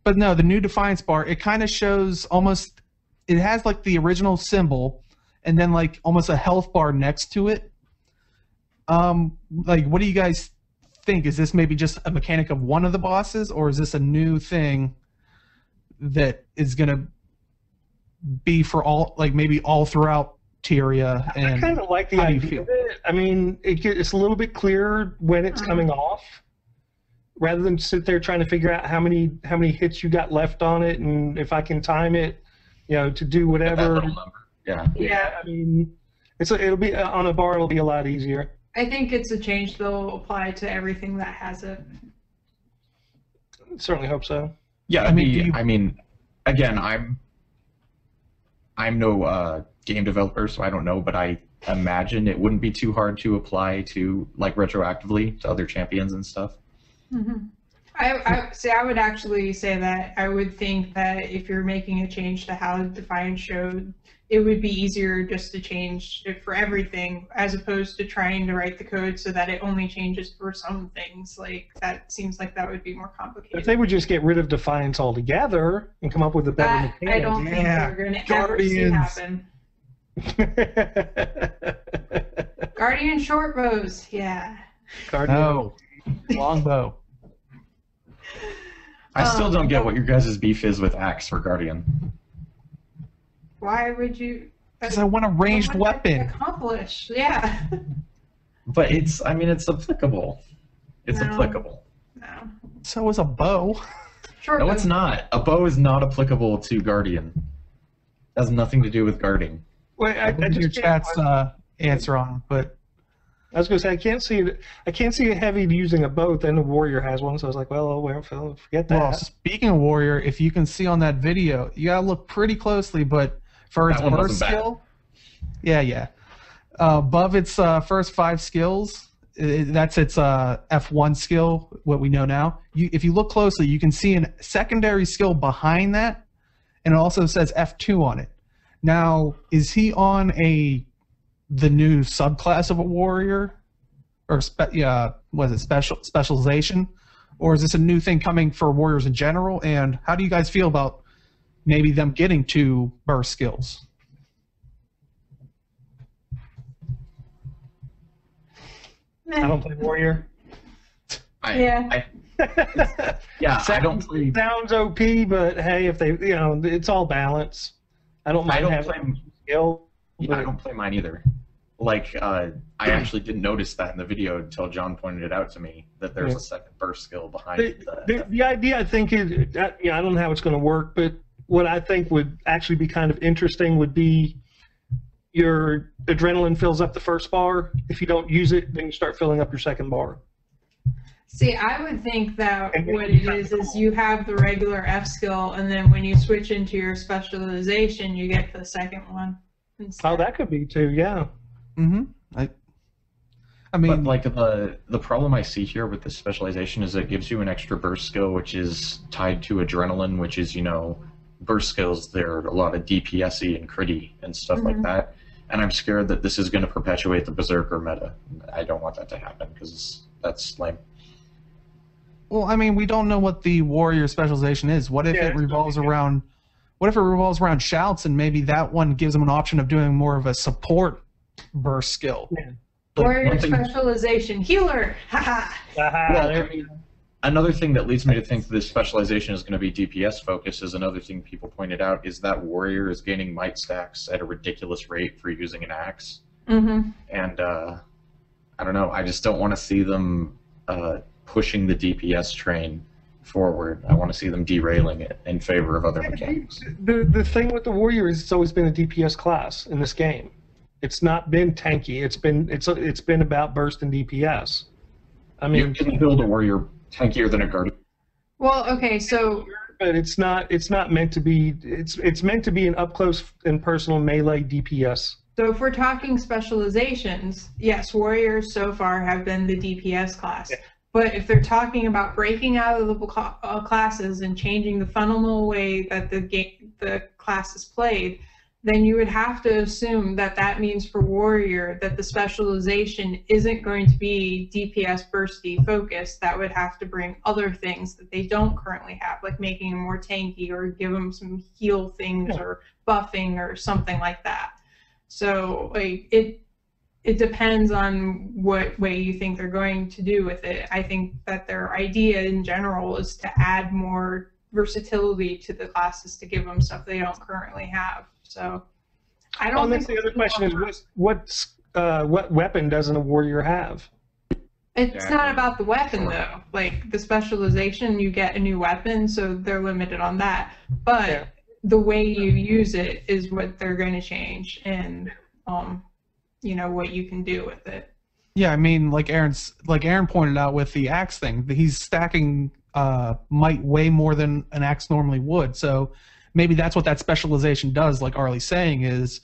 Speaker 1: But no, the new Defiance bar, it kind of shows almost, it has like the original symbol and then like almost a health bar next to it. What do you guys think? Is this maybe just a mechanic of one of the bosses, or is this a new thing that is going to be for all, like maybe all throughout Tyria? And
Speaker 4: I kind of like the idea of it. I mean, it's a little bit clearer when it's coming off, rather than sit there trying to figure out how many hits you got left on it, and if I can time it, to do whatever.
Speaker 3: That little number. Yeah.
Speaker 2: Yeah.
Speaker 4: I mean, it'll be on a bar. It'll be a lot easier.
Speaker 2: I think it's a change that will apply to everything that has it.
Speaker 4: Certainly hope so.
Speaker 3: Yeah,
Speaker 1: I mean,
Speaker 3: again, I'm no game developer, so I don't know, but I imagine it wouldn't be too hard to apply to, like, retroactively to other champions and stuff.
Speaker 2: Mm-hmm. I would actually say that I would think that if you're making a change to how Defiance showed, it would be easier just to change it for everything as opposed to trying to write the code so that it only changes for some things. Like, that seems like that would be more complicated.
Speaker 4: If they would just get rid of Defiance altogether and come up with a better mechanic.
Speaker 2: I don't think they're going to ever see happen. Guardian short bows, yeah.
Speaker 1: No, longbow.
Speaker 3: I still don't get what your guys' beef is with Axe for Guardian.
Speaker 2: Why would you?
Speaker 1: Because I want a ranged weapon.
Speaker 2: Accomplish, yeah.
Speaker 3: But it's applicable. It's applicable.
Speaker 2: No.
Speaker 1: So is a bow.
Speaker 2: Short
Speaker 3: No,
Speaker 2: bow.
Speaker 3: it's not. A bow is not applicable to Guardian. It has nothing to do with guarding.
Speaker 4: Wait, I
Speaker 1: Your
Speaker 4: just
Speaker 1: chat's answer on, but
Speaker 4: I was going to say I can't see a heavy using a bow. Then the warrior has one, so I was like, well, forget that.
Speaker 1: well, speaking of warrior, if you can see on that video, you gotta look pretty closely. But for its
Speaker 3: That one
Speaker 1: first
Speaker 3: wasn't bad.
Speaker 1: skill, yeah, above its first 5 skills, that's its F1 skill. What we know now, if you look closely, you can see a secondary skill behind that, and it also says F2 on it. Now, is he on the new subclass of a warrior, or was it specialization, or is this a new thing coming for warriors in general? And how do you guys feel about maybe them getting 2 burst skills?
Speaker 4: I don't play warrior.
Speaker 2: Yeah.
Speaker 3: I don't play.
Speaker 4: Sounds OP, but hey, if they, it's all balance. I don't mind having skill.
Speaker 3: Yeah, I don't play mine either. Like, I actually didn't notice that in the video until John pointed it out to me, that there's a second burst skill behind
Speaker 4: the idea, I think, is that, I don't know how it's going to work, but what I think would actually be kind of interesting would be your adrenaline fills up the first bar. If you don't use it, then you start filling up your second bar.
Speaker 2: See, I would think that what it is you have the regular F skill, and then when you switch into your specialization, you get the second one instead.
Speaker 4: Oh, that could be too, yeah.
Speaker 1: Mm-hmm. I mean,
Speaker 3: but like the problem I see here with this specialization is it gives you an extra burst skill, which is tied to adrenaline, which is, burst skills. There are a lot of DPS-y and critty and stuff like that. And I'm scared that this is going to perpetuate the Berserker meta. I don't want that to happen because that's lame.
Speaker 1: well, I mean, we don't know what the warrior specialization is. What if it revolves around? What if it revolves around shouts, and maybe that one gives them an option of doing more of a support burst skill?
Speaker 4: Yeah.
Speaker 2: Warrior specialization, healer. Haha.
Speaker 3: Well, another thing that leads me to think this specialization is going to be DPS focused is another thing people pointed out is that warrior is gaining might stacks at a ridiculous rate for using an axe.
Speaker 2: Mm-hmm.
Speaker 3: And I don't know. I just don't want to see them pushing the DPS train forward. I want to see them derailing it in favor of other mechanics.
Speaker 4: The thing with the warrior is it's always been a DPS class in this game. It's not been tanky. It's been about burst and DPS. I mean,
Speaker 3: You can build a warrior tankier than a guardian.
Speaker 2: Well, okay, so
Speaker 4: but it's not meant to be. It's meant to be an up close and personal melee DPS.
Speaker 2: So if we're talking specializations, yes, warriors so far have been the DPS class.
Speaker 4: Yeah.
Speaker 2: But if they're talking about breaking out of the classes and changing the fundamental way that the class is played, then you would have to assume that that means for warrior that the specialization isn't going to be DPS bursty focused. That would have to bring other things that they don't currently have, like making them more tanky or give them some heal things or buffing or something like that. So like it depends on what way you think they're going to do with it. I think that their idea in general is to add more versatility to the classes to give them stuff they don't currently have. So I don't think
Speaker 4: the other question is what weapon doesn't a warrior have?
Speaker 2: it's not about the weapon though. Like the specialization, you get a new weapon, so they're limited on that. But the way you use it is what they're going to change, and what you can do with it.
Speaker 1: Yeah, I mean, like Aaron pointed out with the axe thing, he's stacking might way more than an axe normally would. So maybe that's what that specialization does. Like Arlie's saying is,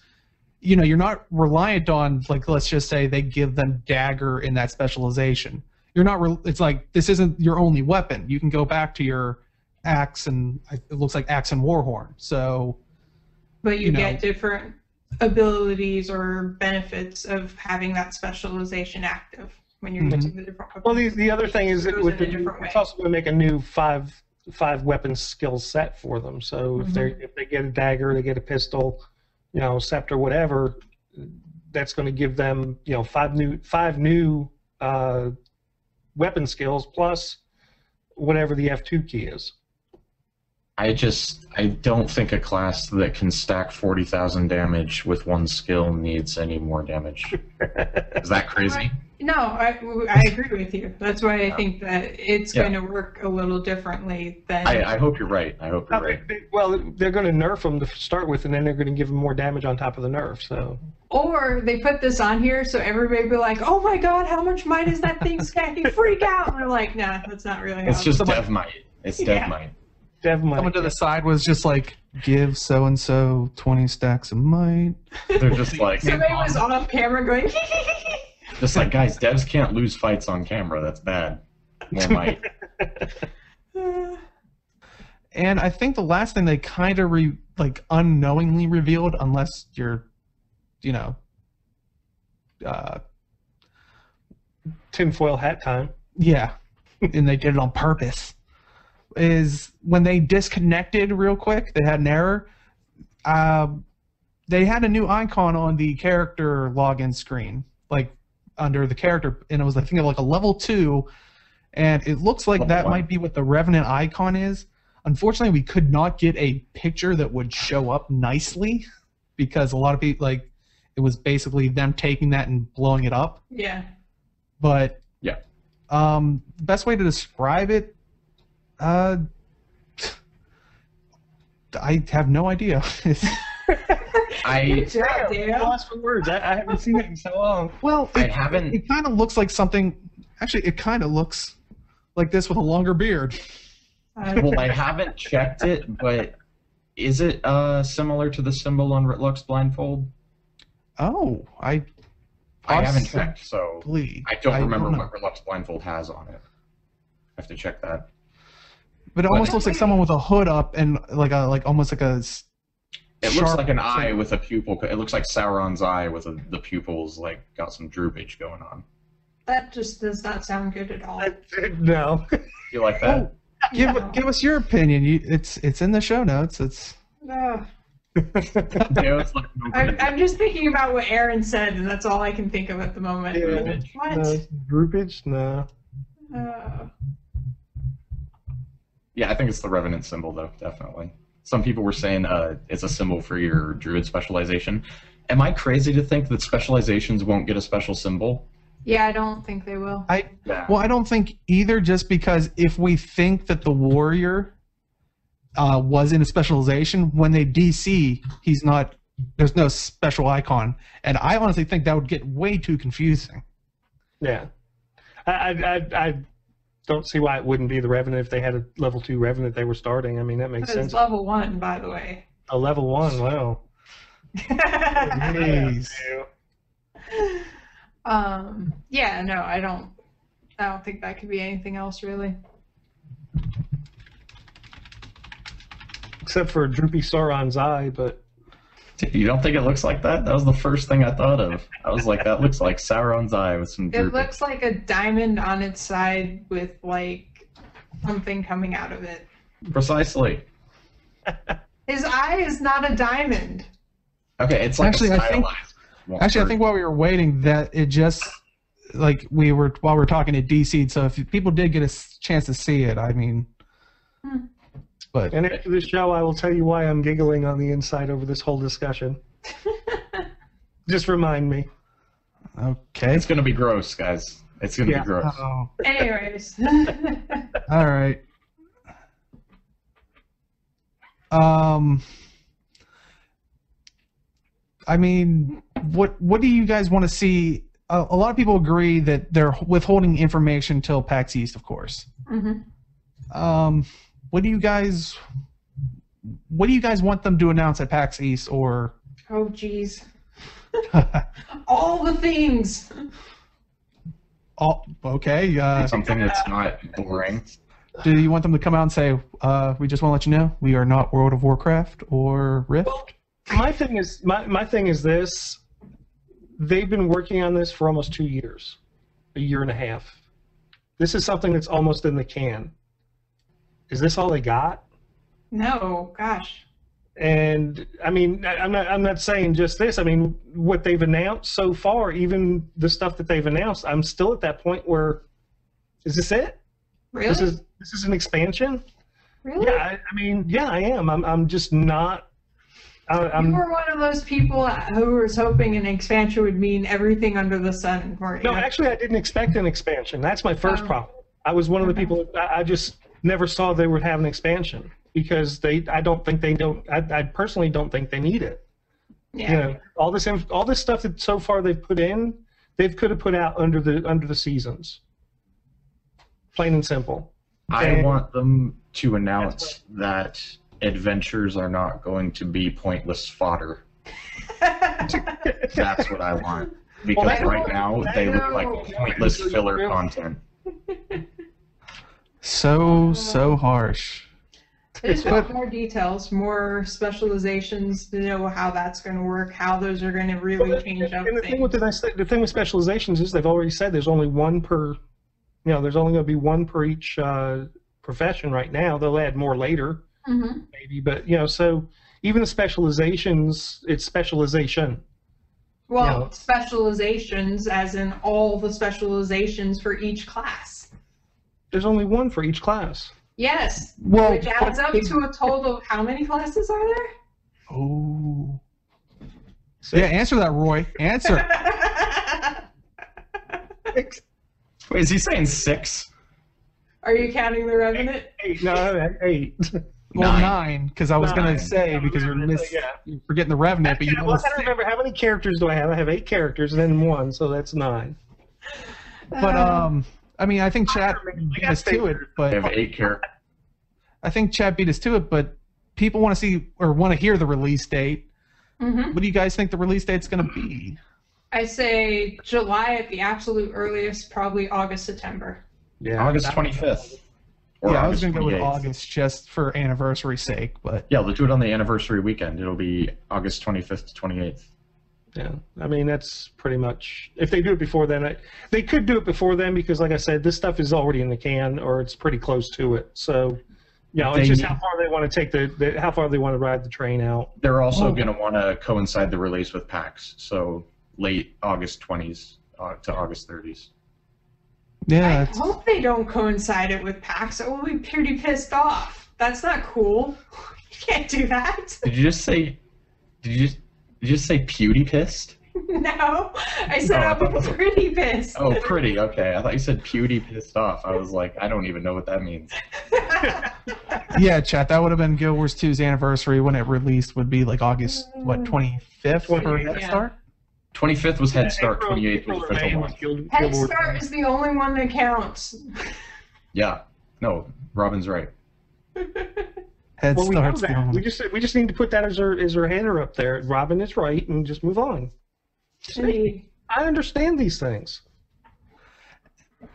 Speaker 1: you're not reliant on, like, let's just say they give them dagger in that specialization. you're not. It's like this isn't your only weapon. You can go back to your axe and it looks like axe and warhorn. So,
Speaker 2: but you get different abilities or benefits of having that specialization active when you're using the different weapons.
Speaker 4: Well, the other thing is it's also going to make a new five weapon skill set for them. So if they get a dagger, they get a pistol, scepter, whatever, that's going to give them five new weapon skills plus whatever the F2 key is.
Speaker 3: I don't think a class that can stack 40,000 damage with one skill needs any more damage. Is that crazy?
Speaker 2: No, I agree with you. That's why I think that it's going to work a little differently than...
Speaker 3: I hope you're right.
Speaker 4: Well, they're going to nerf them to start with, and then they're going to give them more damage on top of the nerf, so...
Speaker 2: Or they put this on here so everybody be like, oh my god, how much might is that thing stacking? Freak out! And they're like, nah, that's not really
Speaker 3: It's just dev might. It's dev might.
Speaker 1: Someone to the side was just like, give so-and-so 20 stacks of might.
Speaker 3: They're just like...
Speaker 2: Somebody was off camera going,
Speaker 3: just like, guys, devs can't lose fights on camera. That's bad. More might.
Speaker 1: And I think the last thing they kind of unknowingly revealed, unless you're,
Speaker 4: tinfoil hat time.
Speaker 1: Yeah, and they did it on purpose. Is when they disconnected real quick, they had an error. They had a new icon on the character login screen, like under the character, and it was I think like a level 2, and it looks like that might be what the Revenant icon is. Unfortunately, we could not get a picture that would show up nicely because a lot of people it was basically them taking that and blowing it up.
Speaker 2: Yeah.
Speaker 1: But
Speaker 3: yeah,
Speaker 1: the best way to describe it. I have no idea.
Speaker 2: Good job, Dale.
Speaker 4: Lost for words. I haven't seen it in so long.
Speaker 1: Well, it kind of looks like something. Actually, it kind of looks like this with a longer beard.
Speaker 3: Well, I haven't checked it, but is it similar to the symbol on Ritlux Blindfold?
Speaker 1: Oh, I
Speaker 3: haven't checked, so I don't remember
Speaker 1: what
Speaker 3: Ritlux Blindfold has on it. I have to check that.
Speaker 1: But it almost looks like someone with a hood up and almost like a.
Speaker 3: It looks like an eye with a pupil. It looks like Sauron's eye with the pupils got some droopage going on.
Speaker 2: That just does not sound good at all.
Speaker 4: No.
Speaker 3: You like that?
Speaker 1: Give us your opinion. It's in the show notes. It's.
Speaker 2: I'm just thinking about what Aaron said, and that's all I can think of at the moment.
Speaker 4: Yeah.
Speaker 2: What?
Speaker 4: Droopage? No.
Speaker 3: Yeah, I think it's the Revenant symbol, though, definitely. Some people were saying it's a symbol for your druid specialization. Am I crazy to think that specializations won't get a special symbol?
Speaker 2: Yeah, I don't think they will.
Speaker 1: Well, I don't think either, just because if we think that the warrior was in a specialization, when they DC, he's not. There's no special icon, and I honestly think that would get way too confusing.
Speaker 4: Yeah, I don't see why it wouldn't be the Revenant if they had a level 2 Revenant they were starting. I mean, that makes sense.
Speaker 2: It's level 1, by the way.
Speaker 4: A level 1, wow.
Speaker 1: Jeez.
Speaker 2: Yeah, no, I don't think that could be anything else really.
Speaker 4: Except for a droopy Sauron's eye, but
Speaker 3: you don't think it looks like that? That was the first thing I thought of. I was like, that looks like Sauron's eye with some droopy.
Speaker 2: It looks like a diamond on its side with something coming out of it.
Speaker 3: Precisely.
Speaker 2: His eye is not a diamond.
Speaker 3: Okay, it's like
Speaker 1: actually, I think while we were waiting, that it just while we were talking to DC. So if people did get a chance to see it, I mean, but
Speaker 4: and after the show, I will tell you why I'm giggling on the inside over this whole discussion. Just remind me.
Speaker 1: Okay.
Speaker 3: It's gonna be gross, guys. It's gonna be gross.
Speaker 2: Anyways.
Speaker 1: All right. I mean, what do you guys want to see? A lot of people agree that they're withholding information until PAX East, of course.
Speaker 2: Mm-hmm.
Speaker 1: What do you guys want them to announce at PAX East, or?
Speaker 2: Oh, jeez. All the things.
Speaker 1: Oh, okay.
Speaker 3: Something that's not boring.
Speaker 1: Do you want them to come out and say, we just want to let you know we are not World of Warcraft or Rift?
Speaker 4: Well, my thing is this. They've been working on this for almost 2 years, a year and a half. This is something that's almost in the can. Is this all they got?
Speaker 2: No, gosh.
Speaker 4: And I mean, I'm not saying just this. I mean, what they've announced so far, even the stuff that they've announced, I'm still at that point where, is this it?
Speaker 2: Really?
Speaker 4: This is an expansion?
Speaker 2: Really?
Speaker 4: Yeah, I mean, yeah, I am. I'm just not.
Speaker 2: You were one of those people who was hoping an expansion would mean everything under the sun, weren't you?
Speaker 4: No, actually, I didn't expect an expansion. That's my first problem. I was one of the people. I just never saw they would have an expansion because I personally don't think they need it.
Speaker 2: Yeah.
Speaker 4: You know, all this stuff that so far they've put in, they could have put out under the seasons. Plain and simple.
Speaker 3: I want them to announce that adventures are not going to be pointless fodder. That's what I want. Because right now, they look like pointless filler content.
Speaker 1: So harsh.
Speaker 2: There's more details, more specializations to know how that's going to work, how those are going to really change up
Speaker 4: and the
Speaker 2: things.
Speaker 4: The thing with specializations is they've already said there's only one per, there's only going to be one per each profession right now. They'll add more later, maybe, but so even the specializations, it's specialization.
Speaker 2: Well, specializations, as in all the specializations for each class.
Speaker 4: There's only one for each class.
Speaker 2: Yes,
Speaker 1: Well,
Speaker 2: which adds up to a total of how many classes are there?
Speaker 1: Oh. Yeah, answer that, Roy. Answer.
Speaker 3: Wait, is he saying 6?
Speaker 2: Are you counting the Revenant?
Speaker 4: 8. No, 8.
Speaker 1: Well, 9, because I was going to say, because you're forgetting the Revenant, but you know.
Speaker 4: I don't remember how many characters do I have. I have 8 characters and then 1, so that's 9.
Speaker 1: But I mean, I think chat beat us to it, but
Speaker 3: They have 8 characters.
Speaker 1: I think chat beat us to it, but people want to see or want to hear the release date. What do you guys think the release date's going to be?
Speaker 2: I say July at the absolute earliest, probably August, September.
Speaker 4: Yeah,
Speaker 3: August 25th. Or
Speaker 1: Yeah, I was
Speaker 3: August
Speaker 1: going to go with
Speaker 3: 28th.
Speaker 1: August just for anniversary sake, but
Speaker 3: Yeah, they'll do it on the anniversary weekend. It'll be August 25th to 28th.
Speaker 4: Yeah, I mean that's pretty much. If they do it before then, they could do it before then because, like I said, this stuff is already in the can or it's pretty close to it. So, it's just how far they want to take how far they want to ride the train out.
Speaker 3: They're also going to want to coincide the release with PAX, so late August 20s to August 30s.
Speaker 1: yeah,
Speaker 2: I hope they don't coincide it with PAX. I will be pretty pissed off. That's not cool. You can't do that.
Speaker 3: Did you just say? Did you just say Pewdie pissed?
Speaker 2: No, I said I'll be pretty pissed.
Speaker 3: Oh, pretty. Okay, I thought you said Pewdie pissed off. I was like, I don't even know what that means.
Speaker 1: yeah, chat. That would have been Guild Wars 2's anniversary when it released. Would be like August 25th for
Speaker 4: 28th,
Speaker 1: Head
Speaker 2: yeah.
Speaker 1: Start.
Speaker 3: 25th was Head Start.
Speaker 4: April-
Speaker 3: 28th
Speaker 4: April
Speaker 3: was
Speaker 4: or May
Speaker 3: Official
Speaker 4: was
Speaker 3: Launch.
Speaker 4: Guild
Speaker 2: Head
Speaker 4: Wars.
Speaker 2: Start is the only one that counts.
Speaker 3: Yeah. No, Robin's right.
Speaker 1: Head
Speaker 4: Well, we know
Speaker 1: Start's the
Speaker 4: that.
Speaker 1: only.
Speaker 4: We just need to put that as our header up there. Robin is right, and just move on.
Speaker 2: Indeed.
Speaker 4: I understand these things.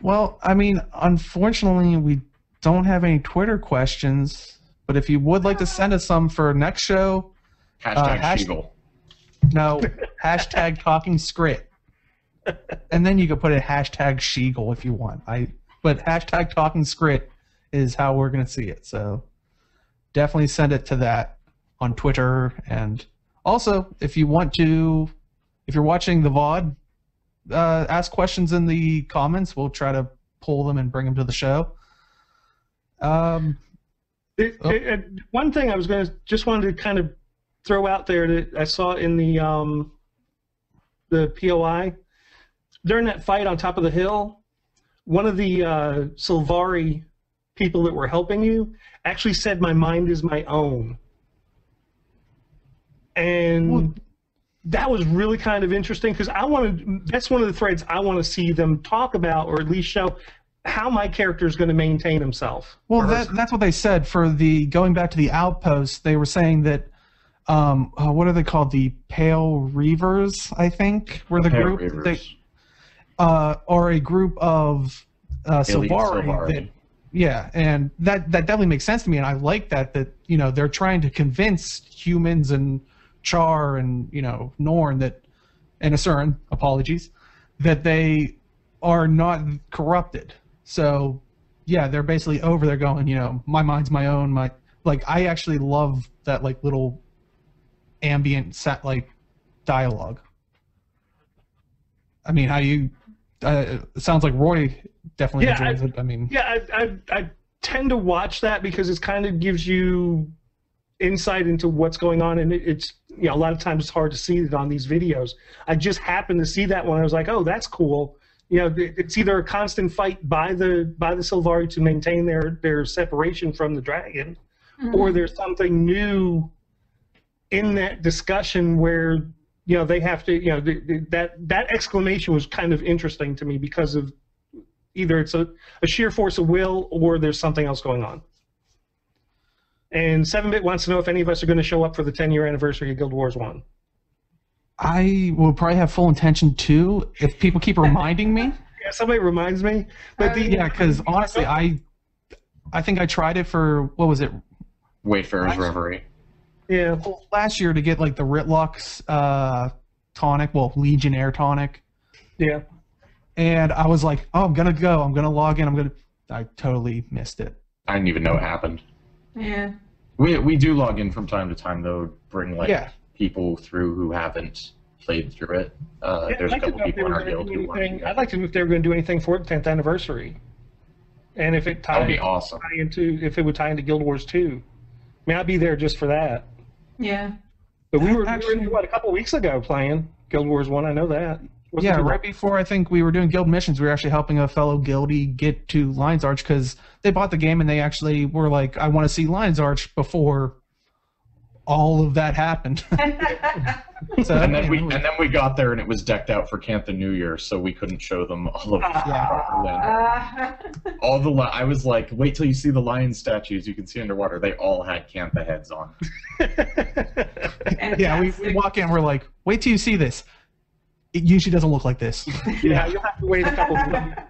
Speaker 1: Well, I mean, unfortunately, we don't have any Twitter questions. But if you would like to send us some for next show,
Speaker 3: Hashtag
Speaker 1: hash-
Speaker 3: Sheagle.
Speaker 1: no, hashtag talking Skritt. And then you could put a hashtag Sheagle if you want. But hashtag talking Skritt is how we're going to see it. So definitely send it to that on Twitter. And also, if you're watching the VOD, ask questions in the comments. We'll try to pull them and bring them to the show.
Speaker 4: One thing I was wanted to kind of throw out there that I saw in the POI during that fight on top of the hill. One of the Sylvari people that were helping you actually said, "My mind is my own," and that was really kind of interesting because that's one of the threads I want to see them talk about, or at least show how my character is going to maintain himself.
Speaker 1: Well, that's what they said for going back to the Outposts. They were saying that what are they called? The Pale Reavers, I think, were the
Speaker 3: Pale
Speaker 1: group.
Speaker 3: Reavers.
Speaker 1: are a group of
Speaker 3: Elite
Speaker 1: Sylvari. That, yeah, and that definitely makes sense to me, and I like that they're trying to convince humans and Char and Norn and Asuran, apologies, that they are not corrupted. So yeah, they're basically over there going, my mind's my own. I actually love that little ambient dialogue. I mean, how you? It sounds like Roy definitely enjoys it. I mean,
Speaker 4: I tend to watch that because it kind of gives you insight into what's going on, and it's a lot of times it's hard to see it on these videos. I just happened to see that one. I was like, oh, that's cool. It's either a constant fight by the Sylvari to maintain their separation from the dragon, or there's something new in that discussion where they have to that exclamation was kind of interesting to me because of either it's a sheer force of will or there's something else going on. And 7-Bit wants to know if any of us are going to show up for the 10-year anniversary of Guild Wars 1.
Speaker 1: I will probably have full intention to if people keep reminding me.
Speaker 4: Yeah, somebody reminds me. But
Speaker 1: because honestly, I think I tried it for, what was it?
Speaker 3: Wayfarer's Reverie.
Speaker 4: Yeah.
Speaker 1: Last year to get the Ritlux tonic, Legionnaire tonic.
Speaker 4: Yeah.
Speaker 1: And I was like, oh, I'm going to go. I'm going to log in. I totally missed it.
Speaker 3: I didn't even know it happened.
Speaker 2: Yeah.
Speaker 3: We do log in from time to time, though, bring people through who haven't played through it. There's a couple people in our guild who want to.
Speaker 4: I'd like to know if they were going to do anything for the 10th anniversary. And if it
Speaker 3: that'd be awesome.
Speaker 4: If it would tie into Guild Wars 2. I mean, I'd be there just for that.
Speaker 2: Yeah.
Speaker 4: But we were a couple of weeks ago playing Guild Wars 1, I know that.
Speaker 1: Right before I think we were doing guild missions, we were actually helping a fellow guildie get to Lion's Arch because they bought the game and they actually were like, I want to see Lion's Arch before all of that happened.
Speaker 3: And then we got there and it was decked out for Cantha New Year, so we couldn't show them all of I was like, wait till you see the lion statues you can see underwater. They all had Cantha heads on.
Speaker 1: Yeah, we walk in and we're like, wait till you see this. It usually doesn't look like this.
Speaker 4: Yeah, you'll have to wait a couple of months.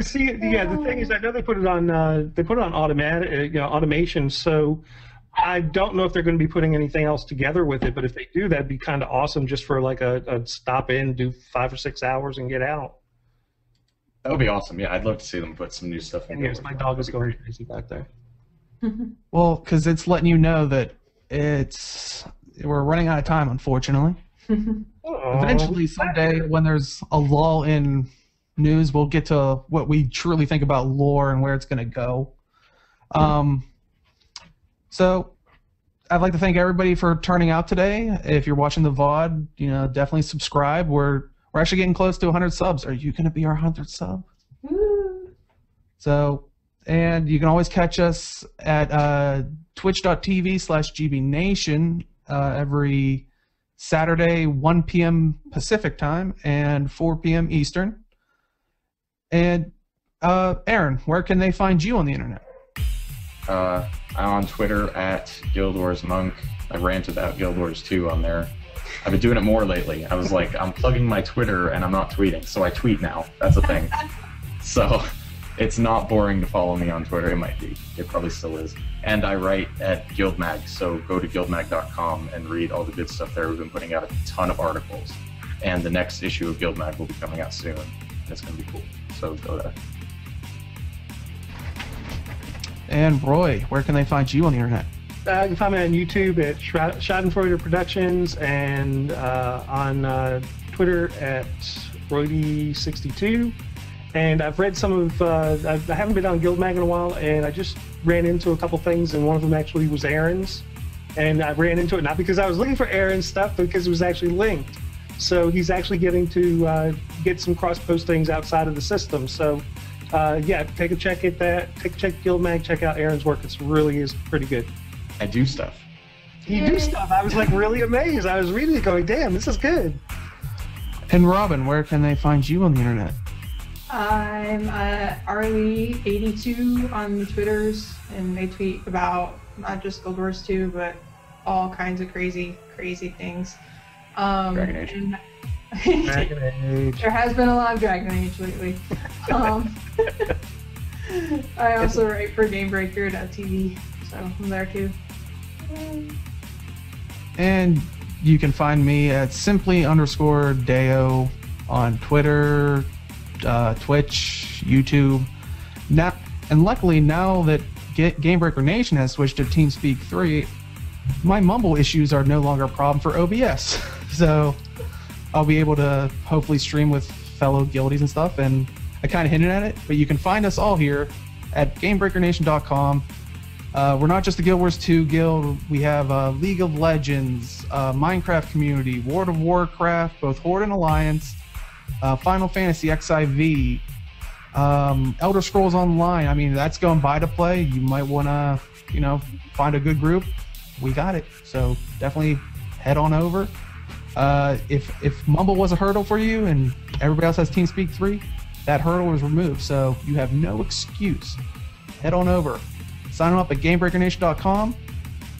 Speaker 4: See, the thing is, I know they put it on automatic, automation. So I don't know if they're going to be putting anything else together with it. But if they do, that'd be kind of awesome, just for a stop in, do 5 or 6 hours, and get out.
Speaker 3: That would be awesome. Yeah, I'd love to see them put some new stuff in.
Speaker 4: Yes, my dog is going crazy back there.
Speaker 1: Well, because it's letting you know that we're running out of time, unfortunately. Eventually, someday, when there's a lull in news, we'll get to what we truly think about lore and where it's going to go. So, I'd like to thank everybody for turning out today. If you're watching the VOD, definitely subscribe. We're actually getting close to 100 subs. Are you going to be our 100th sub? So, and you can always catch us at twitch.tv/GBNation every Saturday, 1 p.m. Pacific time and 4 p.m. Eastern. And Aaron, where can they find you on the internet?
Speaker 3: I'm on Twitter at Guild Wars Monk. I rant about Guild Wars 2 on there. I've been doing it more lately. I was like, I'm plugging my Twitter and I'm not tweeting, so I tweet now. That's a thing. So it's not boring to follow me on Twitter. It might be. It probably still is. And I write at Guildmag, so go to guildmag.com and read all the good stuff there. We've been putting out a ton of articles. And the next issue of Guildmag will be coming out soon. It's going to be cool. So go there.
Speaker 1: And Roy, where can they find you on the internet?
Speaker 4: You can find me on YouTube at Schadenfreude Productions and on Twitter at Roydy62. And I've read some of, I haven't been on Guildmag in a while, and I just ran into a couple things, and one of them actually was Aaron's. And I ran into it not because I was looking for Aaron's stuff, but because it was actually linked. So he's actually getting to get some cross postings outside of the system. So yeah, take a check at that. Take a check at Guildmag. Check out Aaron's work. It really is pretty good.
Speaker 3: I do stuff.
Speaker 4: You do stuff. I was like really amazed. I was reading it going, damn, this is good.
Speaker 1: And Robin, where can they find you on the internet?
Speaker 2: I'm Arlie82 on Twitters, and I tweet about not just Guild Wars 2, but all kinds of crazy things.
Speaker 3: Dragon Age.
Speaker 4: Dragon Age.
Speaker 2: There has been a lot of Dragon Age lately. I also write for GameBreaker.tv, so I'm there too.
Speaker 1: And you can find me at simply_Deo on Twitter, Twitch, YouTube. Now, and luckily now that GameBreaker Nation has switched to TeamSpeak 3, my mumble issues are no longer a problem for OBS. So I'll be able to hopefully stream with fellow guildies and stuff, and I kind of hinted at it, but you can find us all here at GameBreakerNation.com. We're not just a Guild Wars 2 guild. We have League of Legends, Minecraft community, World of Warcraft, both Horde and Alliance, Final Fantasy XIV, Elder Scrolls Online. I mean, that's going by to play. You might want to, find a good group. We got it. So definitely head on over. If Mumble was a hurdle for you and everybody else has TeamSpeak 3, that hurdle was removed. So you have no excuse. Head on over. Sign up at GameBreakerNation.com.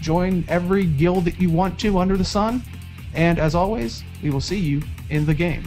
Speaker 1: Join every guild that you want to under the sun. And as always, we will see you in the game.